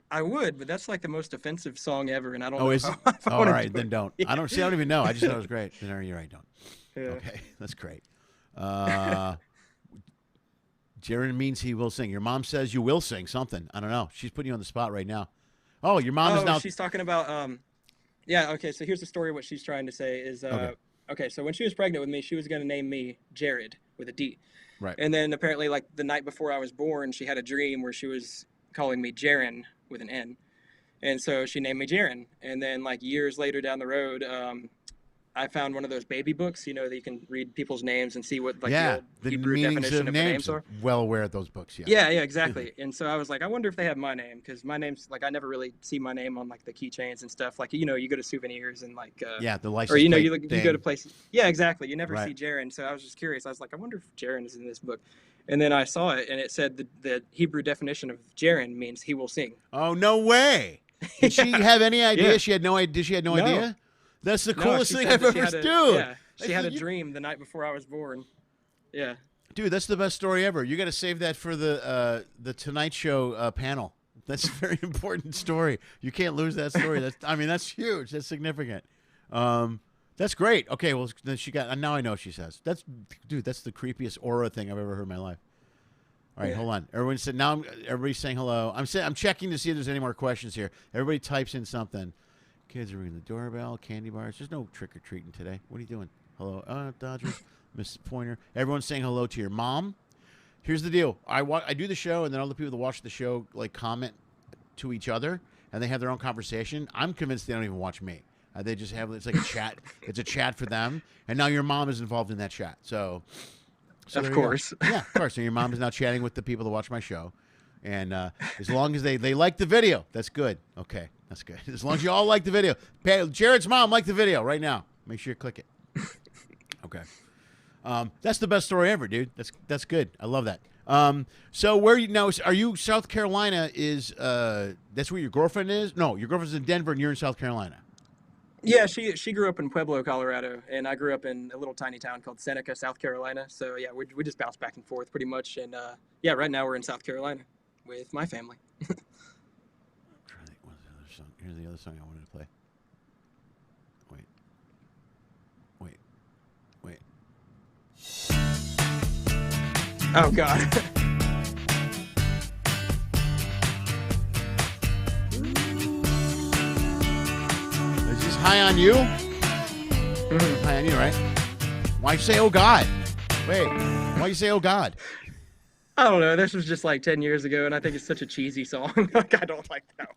Speaker 3: I would, but that's like the most offensive song ever, and I don't know.
Speaker 1: Is it? All right, then don't. Yeah. I don't even know. I just thought it was great. Then you're right, don't. Yeah. Okay, that's great. Jarren means he will sing. Your mom says you will sing something. I don't know. She's putting you on the spot right now. Oh, your mom is now.
Speaker 3: She's talking about. Yeah. Okay. So here's the story. What she's trying to say is. Okay. So when she was pregnant with me, she was going to name me Jared with a D.
Speaker 1: Right.
Speaker 3: And then apparently, like the night before I was born, she had a dream where she was calling me Jarren with an N. And so she named me Jarren. And then like years later down the road, I found one of those baby books, you know, that you can read people's names and see what like the old Hebrew definition of the names are.
Speaker 1: Well aware of those books,
Speaker 3: Yeah, exactly. And so I was like, I wonder if they have my name, because my name's like, I never really see my name on like the keychains and stuff. Like, you know, you go to souvenirs and like
Speaker 1: the license
Speaker 3: or you know,
Speaker 1: plate
Speaker 3: you go to places. Yeah, exactly. You never
Speaker 1: Right.
Speaker 3: see Jarren. So I was just curious. I was like, I wonder if Jarren is in this book. And then I saw it, and it said the Hebrew definition of Jarren means he will sing.
Speaker 1: Oh, no way. Did she have any idea?
Speaker 3: Yeah.
Speaker 1: She had no idea. She had no idea? That's the coolest thing
Speaker 3: said
Speaker 1: I've
Speaker 3: that she
Speaker 1: ever
Speaker 3: had a-
Speaker 1: seen.
Speaker 3: Yeah, she had a dream the night before I was born. Yeah.
Speaker 1: Dude, that's the best story ever. You got to save that for the Tonight Show panel. That's a very important story. You can't lose that story. That's huge. That's significant. That's great. Okay, well, then she got. Now I know what she says. That's the creepiest aura thing I've ever heard in my life. All right, hold on. Everyone said now. Everybody's saying hello. I'm checking to see if there's any more questions here. Everybody types in something. Kids are ringing the doorbell. Candy bars. There's no trick or treating today. What are you doing? Hello, Dodgers. Mrs. Pointer. Everyone's saying hello to your mom. Here's the deal. I do the show, and then all the people that watch the show like comment to each other, and they have their own conversation. I'm convinced they don't even watch me. They just have it's like a chat. It's a chat for them, and now your mom is involved in that chat. So
Speaker 3: Of course.
Speaker 1: yeah, of course. And your mom is now chatting with the people that watch my show, and as long as they like the video, that's good. Okay, that's good. As long as you all like the video. Jared's mom liked the video right now. Make sure you click it. Okay. That's the best story ever, dude. That's good. I love that. So where you now are you? South Carolina is that's where your girlfriend is? No, your girlfriend's in Denver, and you're in South Carolina.
Speaker 3: Yeah, she grew up in Pueblo, Colorado, and I grew up in a little tiny town called Seneca, South Carolina. So yeah, we just bounce back and forth pretty much. And yeah, right now we're in South Carolina with my family.
Speaker 1: I'm trying to think. What's the other song? Here's the other song I wanted to play. Wait.
Speaker 3: Oh God.
Speaker 1: Is this High on You?
Speaker 3: Mm-hmm.
Speaker 1: High on You, right? Why you say, oh God? Wait, why you say, oh God?
Speaker 3: I don't know. This was just like 10 years ago, and I think it's such a cheesy song. Like I don't like that.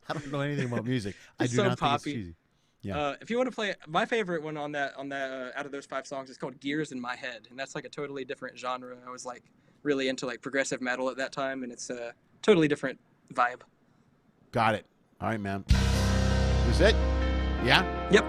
Speaker 1: I don't know anything about music. I
Speaker 3: It's
Speaker 1: do
Speaker 3: so
Speaker 1: not think it's
Speaker 3: poppy.
Speaker 1: cheesy. Yeah.
Speaker 3: If you want to play my favorite one on that out of those 5 songs is called Gears in My Head, and that's like a totally different genre. I was like really into like progressive metal at that time, and it's a totally different vibe.
Speaker 1: Got it. All right, man. Is it? Yeah?
Speaker 3: Yep.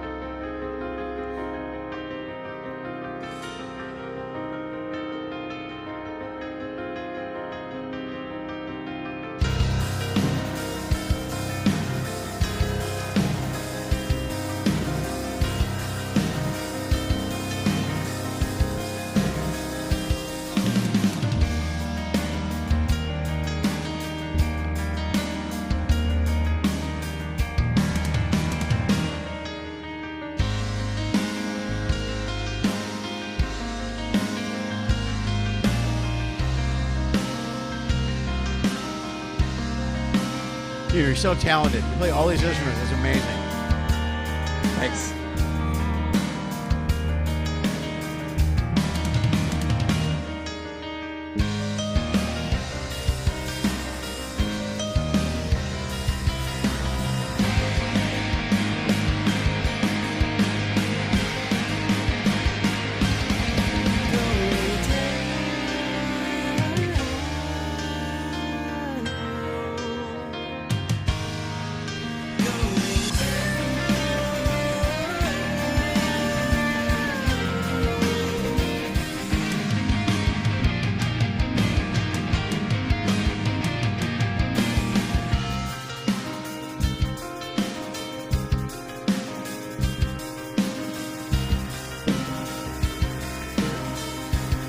Speaker 1: Dude, you're so talented. You play all these instruments. It's amazing.
Speaker 3: Thanks.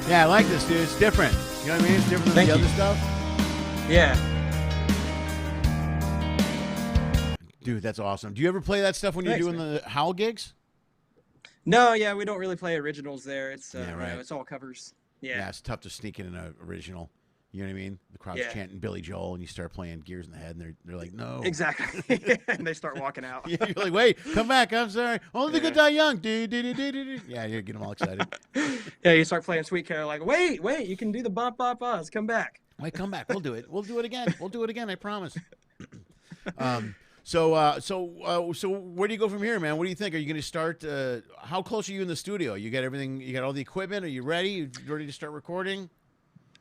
Speaker 1: Yeah, I like this, dude. It's different. You know what I mean? It's different than
Speaker 3: Thank
Speaker 1: the
Speaker 3: you.
Speaker 1: other stuff.
Speaker 3: Yeah.
Speaker 1: Dude, that's awesome. Do you ever play that stuff when you're
Speaker 3: Thanks,
Speaker 1: doing the Howl gigs?
Speaker 3: No, yeah, we don't really play originals there. It's
Speaker 1: Yeah,
Speaker 3: you
Speaker 1: right.
Speaker 3: know, it's all covers.
Speaker 1: Yeah,
Speaker 3: Yeah.
Speaker 1: it's tough to sneak in an original. You know what I mean? The crowd's
Speaker 3: Yeah.
Speaker 1: chanting Billy Joel, and you start playing Gears in the Head, and they're like, no.
Speaker 3: Exactly. And they start walking out.
Speaker 1: Yeah, you're like, wait, come back. I'm sorry. Only the good die young. Yeah, you get them all excited.
Speaker 3: Yeah, you start playing Sweet Carol, like, wait, you can do the bop bop buzz. Come back.
Speaker 1: Wait, come back. We'll do it. We'll do it again. We'll do it again. I promise. So where do you go from here, man? What do you think? Are you going to start? How close are you in the studio? You got everything? You got all the equipment? Are you ready? You ready to start recording?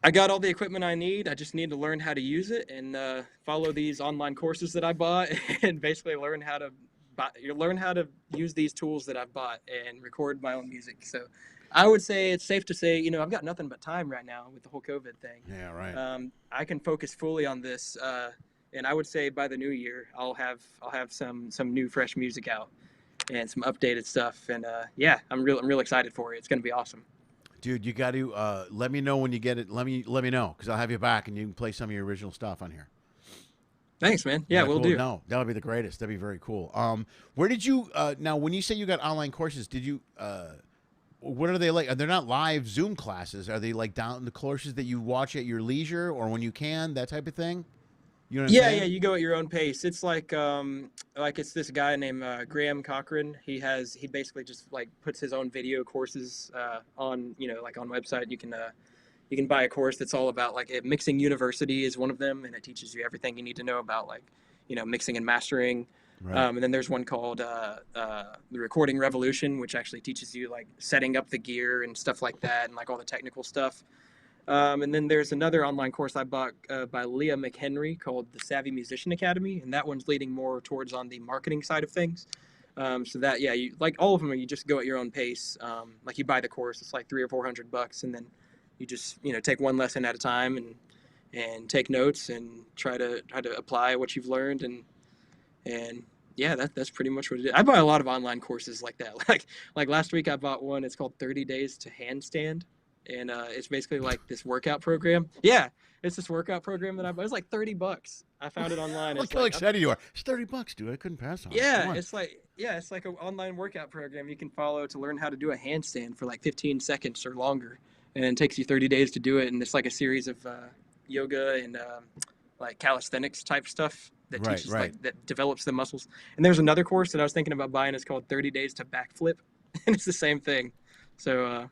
Speaker 3: I got all the equipment I need. I just need to learn how to use it and follow these online courses that I bought, and basically learn how to use these tools that I've bought and record my own music. So I would say it's safe to say, I've got nothing but time right now with the whole COVID thing.
Speaker 1: Yeah, right.
Speaker 3: I can focus fully on this, and I would say by the new year I'll have some new fresh music out and some updated stuff. And I'm real excited for it. It's gonna be awesome.
Speaker 1: Dude, you got to let me know when you get it. Let me know, because I'll have you back and you can play some of your original stuff on here.
Speaker 3: Thanks, man. Yeah, we'll
Speaker 1: cool?
Speaker 3: do.
Speaker 1: No, that would be the greatest. That'd be very cool. Where did you now? When you say you got online courses, did you? What are they like? They're not live Zoom classes. Are they like down the courses that you watch at your leisure or when you can, that type of thing? You know what I'm saying?
Speaker 3: Yeah, you go at your own pace. It's like it's this guy named Graham Cochran. He basically just like puts his own video courses on on website. You can buy a course that's all about like Mixing University is one of them, and it teaches you everything you need to know about like mixing and mastering.
Speaker 1: Right.
Speaker 3: And then there's one called the Recording Revolution, which actually teaches you like setting up the gear and stuff like that, and like all the technical stuff. And then there's another online course I bought by Leah McHenry called the Savvy Musician Academy, and that one's leading more towards on the marketing side of things. So that you like all of them, you just go at your own pace. Like you buy the course, it's like $300 or $400, and then you just take one lesson at a time and take notes and try to apply what you've learned and yeah, that's pretty much what it is. I buy a lot of online courses like that. Like last week I bought one. It's called 30 Days to Handstand. And it's basically like this workout program. Yeah, it's this workout program that I bought. It's like $30. I found it online.
Speaker 1: Look how excited you are. It's $30, dude. I couldn't pass on it.
Speaker 3: Yeah, it's like an online workout program you can follow to learn how to do a handstand for like 15 seconds or longer. And it takes you 30 days to do it. And it's like a series of yoga and like calisthenics type stuff that teaches like that develops the muscles. And there's another course that I was thinking about buying. It's called 30 Days to Backflip, and it's the same thing. So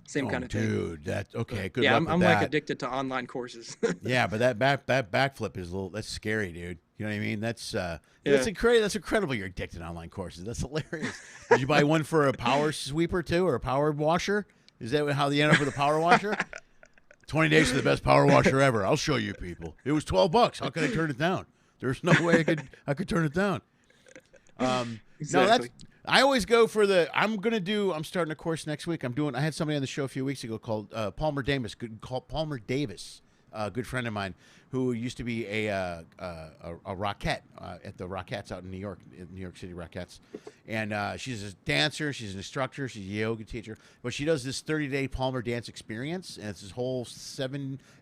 Speaker 3: same kind of thing.
Speaker 1: Dude, okay. Good
Speaker 3: yeah,
Speaker 1: luck with
Speaker 3: I'm
Speaker 1: that.
Speaker 3: like addicted to online courses.
Speaker 1: Yeah, but that backflip is that's scary, dude. You know what I mean? That's incredible. You're addicted to online courses. That's hilarious. Did you buy one for a power sweeper too, or a power washer? Is that how they end up with a power washer? 20 days to the best power washer ever. I'll show you people. It was $12. How could I turn it down? There's no way I could turn it down.
Speaker 3: Exactly.
Speaker 1: No, I always go for I'm starting a course next week. I had somebody on the show a few weeks ago called Palmer Davis, a good friend of mine who used to be a Rockette at the Rockettes out in New York City Rockettes. And she's a dancer, she's an instructor, she's a yoga teacher. But she does this 30-day Palmer dance experience, and it's this whole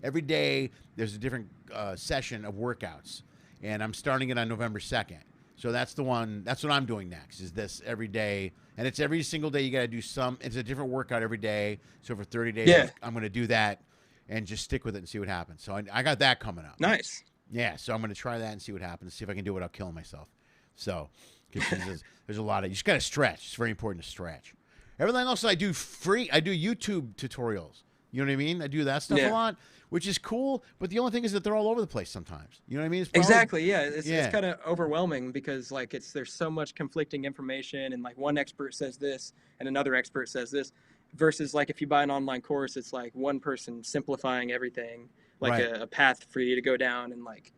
Speaker 1: every day there's a different session of workouts. And I'm starting it on November 2nd. So that's the one. That's what I'm doing next. Is this every day, and it's every single day. You got to do it's a different workout every day. So for 30 days, I'm going to do that, and just stick with it and see what happens. So I got that coming up.
Speaker 3: Nice.
Speaker 1: Yeah. So I'm going to try that and see what happens. See if I can do it without killing myself. So there's a lot of you just got to stretch. It's very important to stretch. Everything else I do free. I do YouTube tutorials. You know what I mean? I do that stuff a lot, which is cool. But the only thing is that they're all over the place sometimes. You know what I mean?
Speaker 3: Exactly. Yeah. It's kind of overwhelming because like there's so much conflicting information, and like one expert says this and another expert says this, versus like if you buy an online course, it's like one person simplifying everything, like a path for you to go down, and like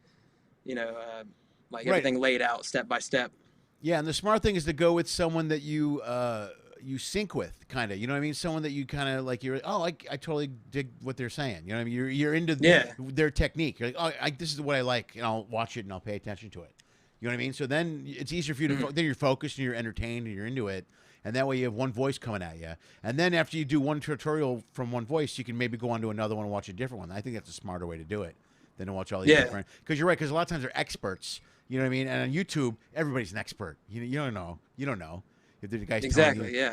Speaker 3: everything laid out step by step. Yeah,
Speaker 1: and the smart thing is to go with someone that you sync with, kind of, you know what I mean? Someone that you kind of like, I totally dig what they're saying. You know what I mean? You're into their technique. You're like, this is what I like, and I'll watch it and I'll pay attention to it. You know what I mean? So then it's easier for you to, then you're focused and you're entertained and you're into it. And that way you have one voice coming at you. And then after you do one tutorial from one voice, you can maybe go on to another one and watch a different one. I think that's a smarter way to do it than to watch all these different. Because you're right, because a lot of times they're experts. You know what I mean? And on YouTube, everybody's an expert. You don't know. You don't know. If the guy's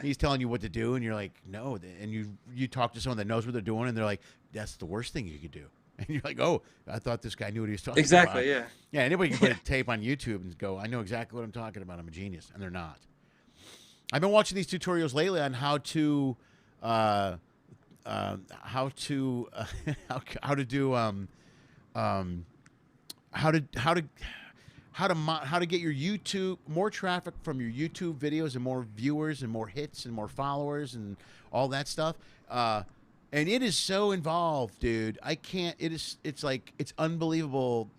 Speaker 1: he's telling you what to do, and you're like, no. And you talk to someone that knows what they're doing, and they're like, that's the worst thing you could do. And you're like, oh, I thought this guy knew what he was talking about.
Speaker 3: Exactly. Yeah.
Speaker 1: Yeah, anybody can put a tape on YouTube and go, I know exactly what I'm talking about. I'm a genius. And they're not. I've been watching these tutorials lately on how to how to get your YouTube more traffic from your YouTube videos and more viewers and more hits and more followers and all that stuff. And it is so involved, dude. I can't. It's like it's unbelievable.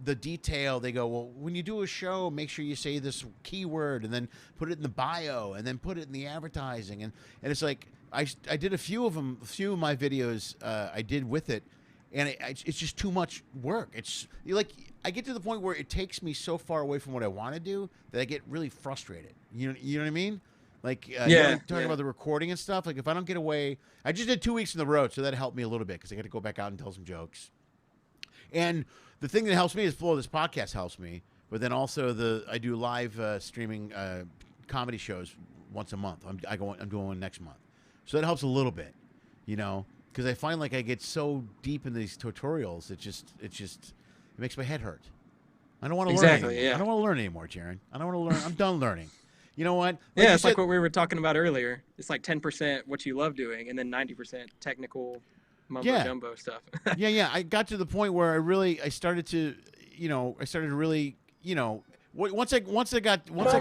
Speaker 1: The detail. They go, well, when you do a show, make sure you say this keyword and then put it in the bio and then put it in the advertising. And it's like I did a few of my videos I did with it, and it's just too much work. It's like I get to the point where it takes me so far away from what I want to do that I get really frustrated. You know what I mean? Like talking about the recording and stuff. Like if I don't get away, I just did 2 weeks in the road, so that helped me a little bit because I got to go back out and tell some jokes. And the thing that helps me is this podcast helps me, but then also I do live streaming comedy shows once a month. I'm doing one next month, so that helps a little bit, because I find like I get so deep in these tutorials, it makes my head hurt. I don't want to learn anymore.
Speaker 3: Yeah.
Speaker 1: I don't want to learn anymore, Jarren. I don't want to learn. I'm done learning. You know what?
Speaker 3: Yeah, it's like what we were talking about earlier. It's like 10% what you love doing, and then 90% technical mumbo jumbo stuff.
Speaker 1: Yeah. I got to the point where I started to really, once I got to this, once I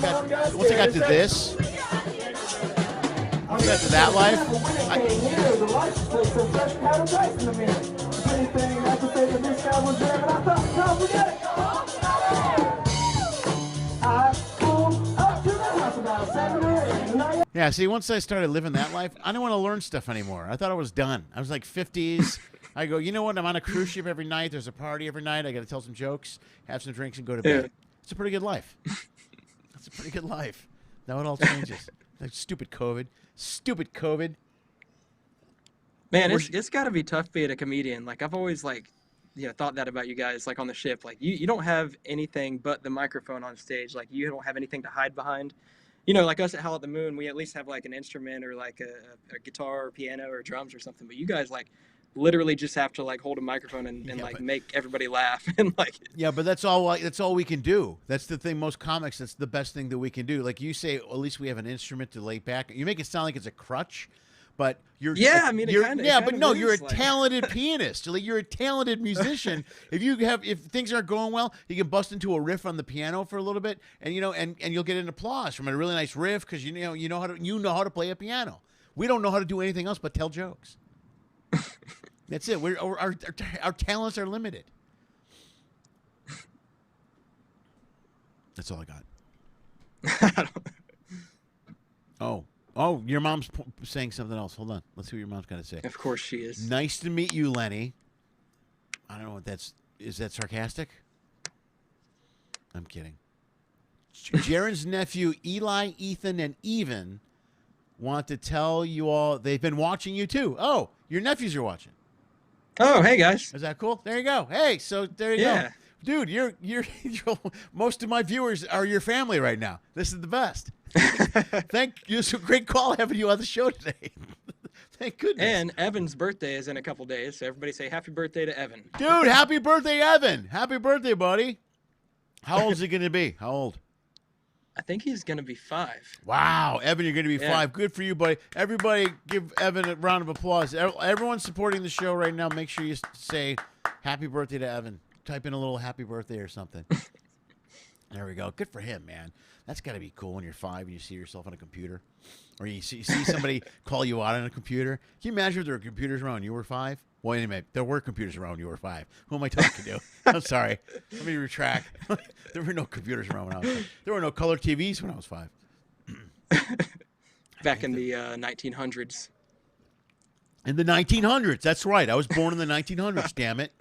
Speaker 1: got to that life, yeah, see, once I started living that life, I didn't want to learn stuff anymore. I thought I was done. I was like 50s. I go, you know what? I'm on a cruise ship every night. There's a party every night. I got to tell some jokes, have some drinks, and go to bed. It's a pretty good life. That's a pretty good life. Now it all changes. Like stupid COVID. Stupid COVID.
Speaker 3: Man, it's got to be tough being a comedian. Like, I've always, thought that about you guys, like, on the ship. Like, you don't have anything but the microphone on stage. Like, you don't have anything to hide behind. Like us at Howl at the Moon, we at least have, like, an instrument or, like, a guitar or piano or drums or something. But you guys, like, literally just have to, like, hold a microphone and make everybody laugh. And, like... Yeah,
Speaker 1: but that's all we can do. That's the thing. Most comics, that's the best thing that we can do. Like you say, at least we have an instrument to lay back. You make it sound like it's a crutch. But you're you're a talented pianist. Like you're a talented musician. If things aren't going well, you can bust into a riff on the piano for a little bit, and and you'll get an applause from a really nice riff because you know how to play a piano. We don't know how to do anything else but tell jokes. That's it. Our talents are limited. That's all I got. Oh, your mom's saying something else. Hold on. Let's see what your mom's got to say.
Speaker 3: Of course she is.
Speaker 1: Nice to meet you, Lenny. I don't know what is that sarcastic? I'm kidding. Jarren's nephew, Eli, Ethan, and Even want to tell you all they've been watching you too. Oh, your nephews are watching.
Speaker 3: Oh, hey guys.
Speaker 1: Is that cool? There you go. Hey, so there you go. Dude, you're most of my viewers are your family right now. This is the best. Thank you. It's a great call having you on the show today. Thank goodness.
Speaker 3: And Evan's birthday is in a couple days, so everybody say happy birthday to Evan.
Speaker 1: Dude, happy birthday, Evan. Happy birthday, buddy. How old is he going to be? How old?
Speaker 3: I think he's going to be 5.
Speaker 1: Wow, Evan, you're going to be 5. Good for you, buddy. Everybody give Evan a round of applause. Everyone supporting the show right now, make sure you say happy birthday to Evan. Type in a little happy birthday or something. There we go. Good for him, man. That's got to be cool when you're 5 and you see yourself on a computer. Or you see somebody call you out on a computer. Can you imagine if there were computers around when you were 5? Well, wait a minute. There were computers around when you were 5. Who am I talking to? I'm sorry. Let me retract. There were no computers around when I was 5. There were no color TVs when I was 5.
Speaker 3: Back in the 1900s.
Speaker 1: In the 1900s. That's right. I was born in the 1900s, damn it.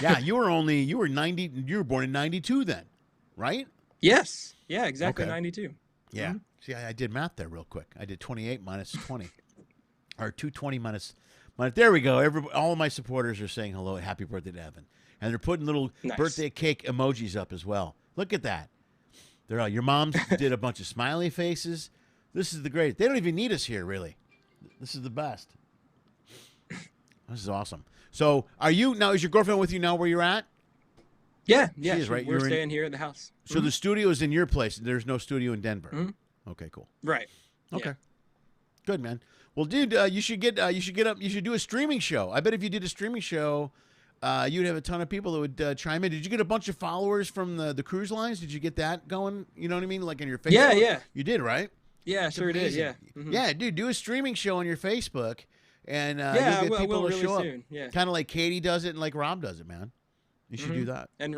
Speaker 1: Yeah, you were born in 92 then, right?
Speaker 3: Yes. Yeah, exactly. Okay. 92.
Speaker 1: Yeah. Mm-hmm. See, I did math there real quick. I did 28 minus 20. Or 220 minus. There we go. All of my supporters are saying hello, happy birthday to Evan. And they're putting little birthday cake emojis up as well. Look at that. Your mom did a bunch of smiley faces. This is the great. They don't even need us here, really. This is the best. This is awesome. So are you now? Is your girlfriend with you now? Where you're at?
Speaker 3: Yeah,
Speaker 1: She is, right?
Speaker 3: We're
Speaker 1: You're
Speaker 3: staying here at the house.
Speaker 1: So the studio is in your place. There's no studio in Denver. Okay, cool.
Speaker 3: Right.
Speaker 1: Okay.
Speaker 3: Yeah.
Speaker 1: Good, man. Well, dude, you should get up. You should do a streaming show. I bet if you did a streaming show, you'd have a ton of people that would chime in. Did you get a bunch of followers from the cruise lines? Did you get that going? You know what I mean? Like in your Facebook?
Speaker 3: Yeah.
Speaker 1: You did, right?
Speaker 3: Yeah,
Speaker 1: It's
Speaker 3: sure did.
Speaker 1: amazing.
Speaker 3: Yeah.
Speaker 1: Yeah, dude, do a streaming show on your Facebook, and
Speaker 3: Yeah,
Speaker 1: you'll get
Speaker 3: I
Speaker 1: people
Speaker 3: will
Speaker 1: to
Speaker 3: really
Speaker 1: show
Speaker 3: soon.
Speaker 1: up.
Speaker 3: Yeah.
Speaker 1: Kind of like Katie does it and like Rob does it, man. You should do that.
Speaker 3: And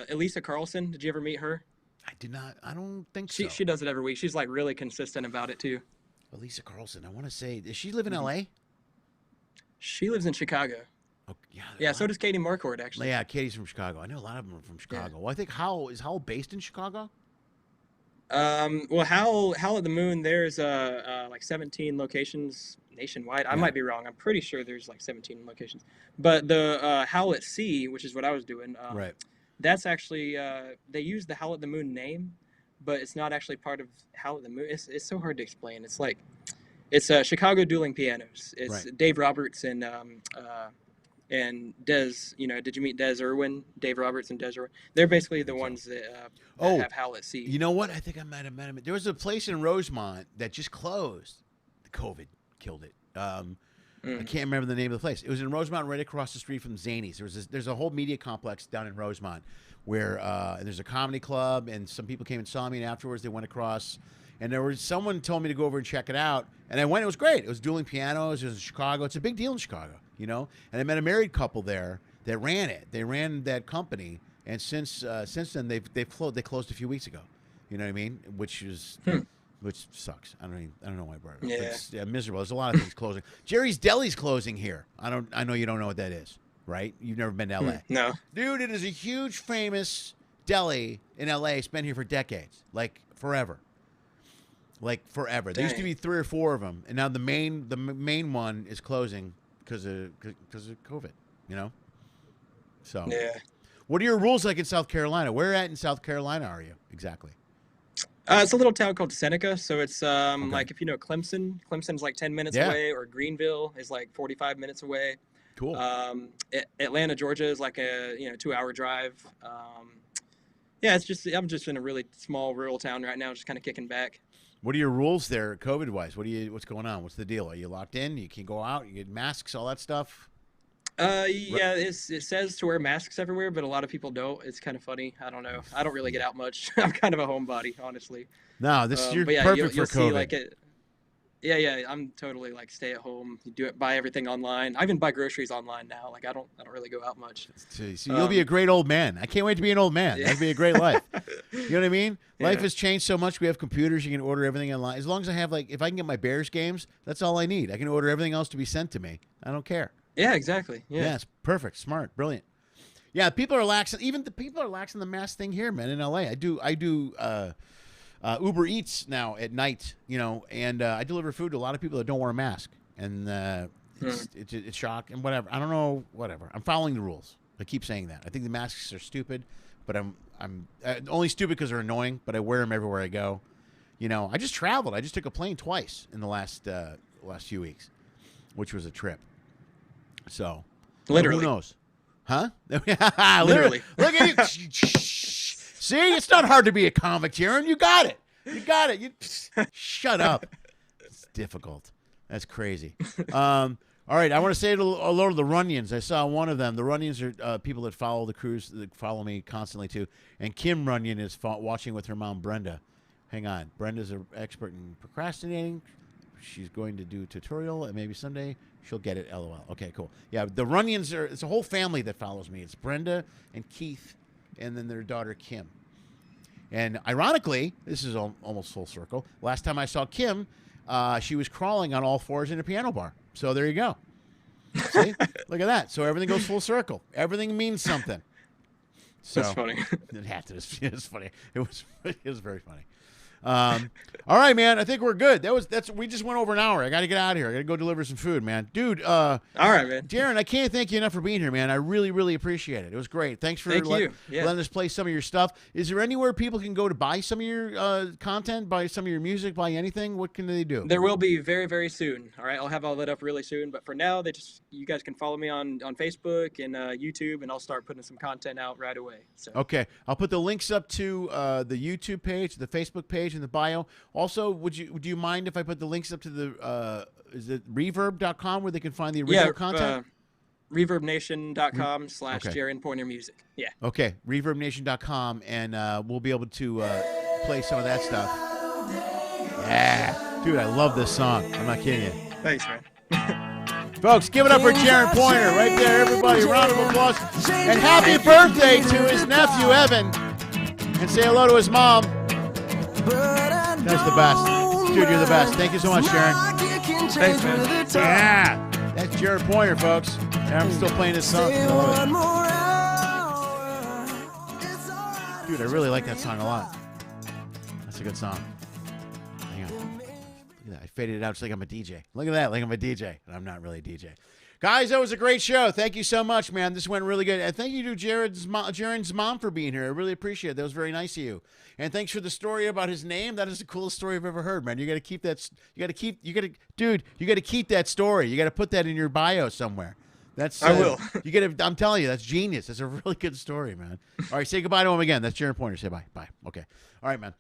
Speaker 3: Elisa Carlson, did you ever meet her?
Speaker 1: I did not. I don't think so.
Speaker 3: She does it every week. She's like really consistent about it too.
Speaker 1: Elisa Carlson. I want to say, does she live in L.A.?
Speaker 3: She lives in Chicago.
Speaker 1: Oh, yeah.
Speaker 3: Yeah, so does Katie Marquardt, actually.
Speaker 1: Yeah, Katie's from Chicago. I know a lot of them are from Chicago. Well, I think Howl based in Chicago?
Speaker 3: Well, Howl at the Moon, there's like 17 locations nationwide. I might be wrong. I'm pretty sure there's like 17 locations. But the Howl at Sea, which is what I was doing,
Speaker 1: Right.
Speaker 3: that's actually they use the Howl at the Moon name, but it's not actually part of Howl at the Moon. It's so hard to explain. It's like it's Chicago Dueling Pianos. It's
Speaker 1: Right.
Speaker 3: Dave Roberts and Des. You know, did you meet Des Irwin? Dave Roberts and Des Irwin. They're basically the ones that have Howl at Sea.
Speaker 1: You know what? I think I might have met him. There was a place in Rosemont that just closed. The COVID killed it. I can't remember the name of the place. It was in Rosemont, right across the street from Zany's. There's a whole media complex down in Rosemont where there's a comedy club, and some people came and saw me, and afterwards they went across, and someone told me to go over and check it out, and I went. It was great. It was dueling pianos. It was in Chicago. It's a big deal in Chicago, you know. And I met a married couple there that ran it. They ran that company, and since then they closed a few weeks ago. You know what I mean? Which sucks. I don't know why I brought it up.
Speaker 3: Yeah.
Speaker 1: It's miserable. There's a lot of things closing. Jerry's Deli's closing here. I know you don't know what that is, right? You've never been to LA.
Speaker 3: No.
Speaker 1: Dude, it is a huge famous deli in LA. It's been here for decades. Like forever. There used to be 3 or 4 of them, and now the main one is closing because of COVID, you know? So
Speaker 3: Yeah.
Speaker 1: What are your rules like in South Carolina? Where at in South Carolina are you exactly?
Speaker 3: It's a little town called Seneca, so it's like if you know Clemson. Clemson's like 10 minutes away, or Greenville is like 45 minutes away.
Speaker 1: Cool.
Speaker 3: Atlanta, Georgia is like a 2-hour drive. Yeah, I'm just in a really small rural town right now, just kind of kicking back.
Speaker 1: What are your rules there, COVID wise? What's going on? What's the deal? Are you locked in? You can go out. You get masks, all that stuff.
Speaker 3: Yeah, it says to wear masks everywhere, but a lot of people don't. It's kind of funny. I don't know. I don't really get out much. I'm kind of a homebody, honestly.
Speaker 1: No, you're perfect for
Speaker 3: see,
Speaker 1: COVID.
Speaker 3: like yeah, I'm totally like stay at home. You buy everything online. I even buy groceries online now. Like I don't really go out much.
Speaker 1: So you'll be a great old man. I can't wait to be an old man.
Speaker 3: Yeah.
Speaker 1: That'd be a great life. You know what I mean?
Speaker 3: Yeah.
Speaker 1: Life has changed so much. We have computers. You can order everything online. As long as I have if I can get my Bears games, that's all I need. I can order everything else to be sent to me. I don't care.
Speaker 3: Yeah, exactly. Yeah,
Speaker 1: it's perfect, smart, brilliant. Yeah, people are laxing. Even the people are laxing the mask thing here, man. In LA, I do Uber Eats now at night, and I deliver food to a lot of people that don't wear a mask, and it's shock and whatever. I don't know, whatever. I'm following the rules. I keep saying that. I think the masks are stupid, but I'm only stupid because they're annoying. But I wear them everywhere I go. I just traveled. I just took a plane twice in the last few weeks, which was a trip. So,
Speaker 3: literally,
Speaker 1: who knows? Huh?
Speaker 3: Literally.
Speaker 1: Look at you. See, it's not hard to be a comic, Jarren. You got it. You shut up. It's difficult. That's crazy. All right, I want to say hello to the Runyons. I saw one of them. The Runyons are people that follow the cruise, that follow me constantly too. And Kim Runyon is watching with her mom, Brenda. Hang on. Brenda's an expert in procrastinating. She's going to do a tutorial, and maybe someday she'll get it. LOL. Okay, cool. Yeah, the Runyons it's a whole family that follows me. It's Brenda and Keith, and then their daughter Kim. And ironically, this is almost full circle. Last time I saw Kim, she was crawling on all fours in a piano bar. So there you go. See? Look at that. So everything goes full circle. Everything means something. So,
Speaker 3: that's funny.
Speaker 1: It was funny. It was very funny. All right, man. I think we're good. We just went over an hour. I got to get out of here. I got to go deliver some food, man. Dude.
Speaker 3: All right, man.
Speaker 1: Jarren, I can't thank you enough for being here, man. I really, really appreciate it. It was great. Thanks for letting us play some of your stuff. Is there anywhere people can go to buy some of your content, buy some of your music, buy anything? What can they do?
Speaker 3: There will be very, very soon. All right, I'll have all that up really soon. But for now, you guys can follow me on Facebook and YouTube, and I'll start putting some content out right away. So.
Speaker 1: Okay, I'll put the links up to the YouTube page, the Facebook page, in the bio. Also, would you mind if I put the links up to the is it reverb.com where they can find the original content?
Speaker 3: ReverbNation.com / Jarren Pointer Music. Yeah.
Speaker 1: Okay, ReverbNation.com, and we'll be able to play some of that stuff. Yeah, dude, I love this song. I'm not kidding you.
Speaker 3: Thanks, man.
Speaker 1: Folks, give it up for Jarren Pointer right there, everybody. Round of applause. And happy birthday to his nephew, Evan. And say hello to his mom. That's the best. Dude, you're the best. Thank you so much, Jarren.
Speaker 3: Thanks, man.
Speaker 1: Yeah. That's Jarren Pointer, folks. And I'm still playing this song. Dude, I really like that song a lot. That's a good song. Hang on. Look at that. I faded it out just like I'm a DJ. Look at that, like I'm a DJ. And I'm not really a DJ. Guys, that was a great show. Thank you so much, man. This went really good. And thank you to Jarren's mom for being here. I really appreciate it. That was very nice of you. And thanks for the story about his name. That is the coolest story I've ever heard, man. You got to keep that. You got to keep that story. You got to put that in your bio somewhere. That's
Speaker 3: I will.
Speaker 1: You got to. I'm telling you, that's genius. That's a really good story, man. All right, say goodbye to him again. That's Jarren Pointer. Say bye. Bye. Okay. All right, man.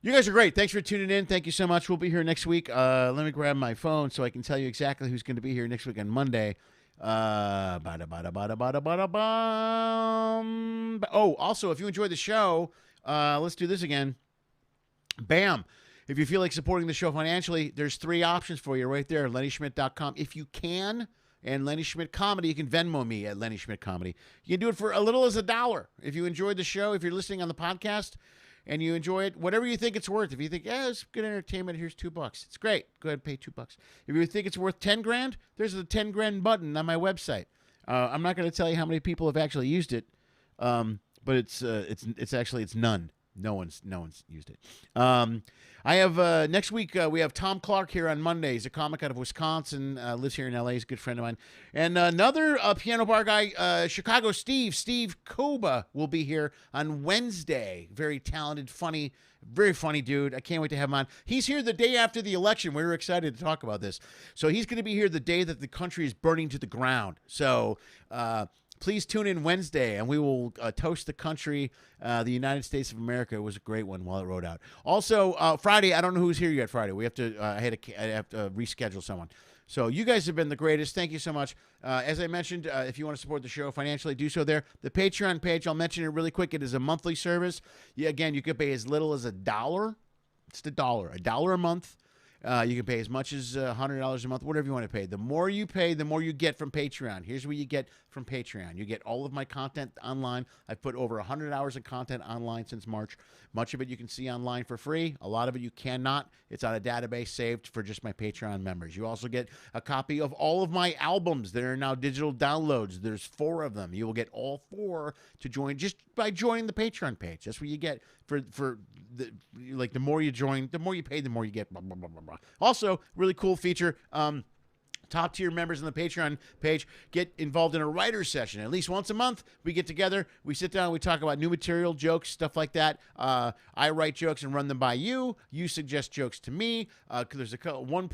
Speaker 1: You guys are great. Thanks for tuning in. Thank you so much. We'll be here next week. Let me grab my phone so I can tell you exactly who's going to be here next week on Monday. Oh, also, if you enjoyed the show, let's do this again. Bam. If you feel like supporting the show financially, there's 3 options for you right there. LennySchmidt.com. If you can, and Lenny Schmidt Comedy, you can Venmo me at Lenny Schmidt Comedy. You can do it for a little as $1. If you enjoyed the show, if you're listening on the podcast, and you enjoy it, whatever you think it's worth. If you think, it's good entertainment, here's $2. It's great. Go ahead and pay $2. If you think it's worth 10 grand, there's a 10 grand button on my website. I'm not going to tell you how many people have actually used it, but it's none. No one's used it. I have next week we have Tom Clark here on Monday. He's a comic out of Wisconsin, lives here in LA. He's a good friend of mine. And another piano bar guy, Chicago Steve Koba will be here on Wednesday. Very talented, funny, very funny dude. I can't wait to have him on. He's here the day after the election. We were excited to talk about this. So he's going to be here the day that the country is burning to the ground. So please tune in Wednesday, and we will toast the country, the United States of America. It was a great one while it rode out. Also, Friday, I don't know who's here yet Friday. We have to, I have to reschedule someone. So you guys have been the greatest. Thank you so much. As I mentioned, if you want to support the show financially, do so there. The Patreon page, I'll mention it really quick. It is a monthly service. Again, you can pay as little as $1. It's $1 a month. You can pay as much as $100 a month, whatever you want to pay. The more you pay, the more you get from Patreon. Here's what you get from Patreon. You get all of my content online. I've put over 100 hours of content online since March. Much of it you can see online for free. A lot of it you cannot. It's on a database saved for just my Patreon members. You also get a copy of all of my albums that are now digital downloads. There's 4 of them. You will get all 4 to join just by joining the Patreon page. That's what you get for the more you join, the more you pay, the more you get. Blah, blah, blah, blah, blah. Also, really cool feature. Top tier members on the Patreon page get involved in a writer's session. At least once a month, we get together, we sit down, we talk about new material, jokes, stuff like that. I write jokes and run them by you. You suggest jokes to me. There's one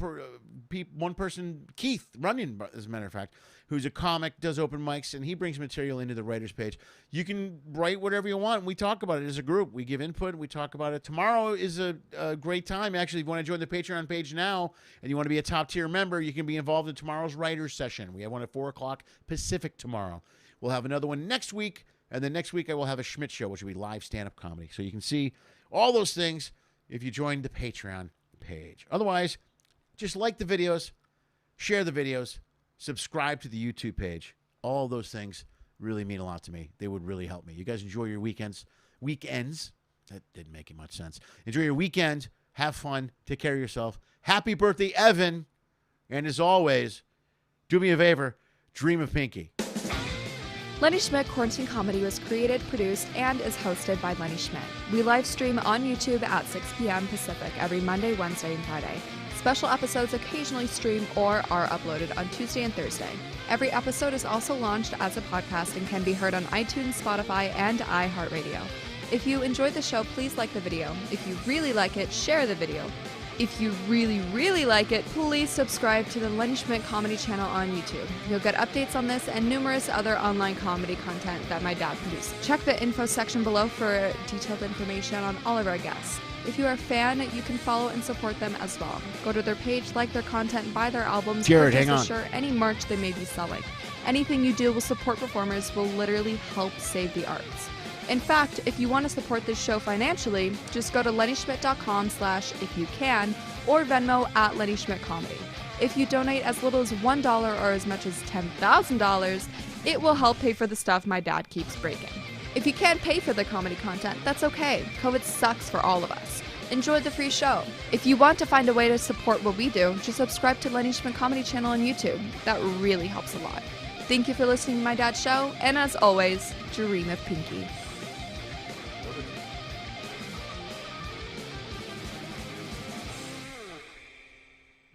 Speaker 1: person, Keith Runyon, as a matter of fact, who's a comic, does open mics, and he brings material into the writer's page. You can write whatever you want, and we talk about it as a group. We give input, we talk about it. Tomorrow is a great time. Actually, if you want to join the Patreon page now, and you want to be a top-tier member, you can be involved in tomorrow's writer's session. We have one at 4 o'clock Pacific tomorrow. We'll have another one next week, and then next week I will have a Schmidt show, which will be live stand-up comedy. So you can see all those things if you join the Patreon page. Otherwise, just like the videos, share the videos, subscribe to the YouTube page. All those things really mean a lot to me. They would really help me. You guys enjoy your weekends. That didn't make much sense. Enjoy your weekend. Have fun. Take care of yourself. Happy birthday, Evan. And as always, do me a favor. Dream of Pinky.
Speaker 4: Lenny Schmidt Quarantine Comedy was created, produced, and is hosted by Lenny Schmidt. We live stream on YouTube at 6 p.m. Pacific every Monday, Wednesday, and Friday. Special episodes occasionally stream or are uploaded on Tuesday and Thursday. Every episode is also launched as a podcast and can be heard on iTunes, Spotify, and iHeartRadio. If you enjoyed the show, please like the video. If you really like it, share the video. If you really, really like it, please subscribe to the Lenny Schmidt Comedy channel on YouTube. You'll get updates on this and numerous other online comedy content that my dad produces. Check the info section below for detailed information on all of our guests. If you are a fan, you can follow and support them as well. Go to their page, like their content, buy their albums,
Speaker 1: Jared,
Speaker 4: purchase
Speaker 1: hang
Speaker 4: a
Speaker 1: on.
Speaker 4: shirt, any merch they may be selling. Anything you do will support performers, will literally help save the arts. In fact, if you want to support this show financially, just go to lennyschmidt.com/ifyoucan or Venmo at Lenny Schmidt Comedy. If you donate as little as $1 or as much as $10,000, it will help pay for the stuff my dad keeps breaking. If you can't pay for the comedy content, that's okay. COVID sucks for all of us. Enjoy the free show. If you want to find a way to support what we do, just subscribe to Lenny Schmidt Comedy channel on YouTube. That really helps a lot. Thank you for listening to my dad's show, and as always, dream of Pinky.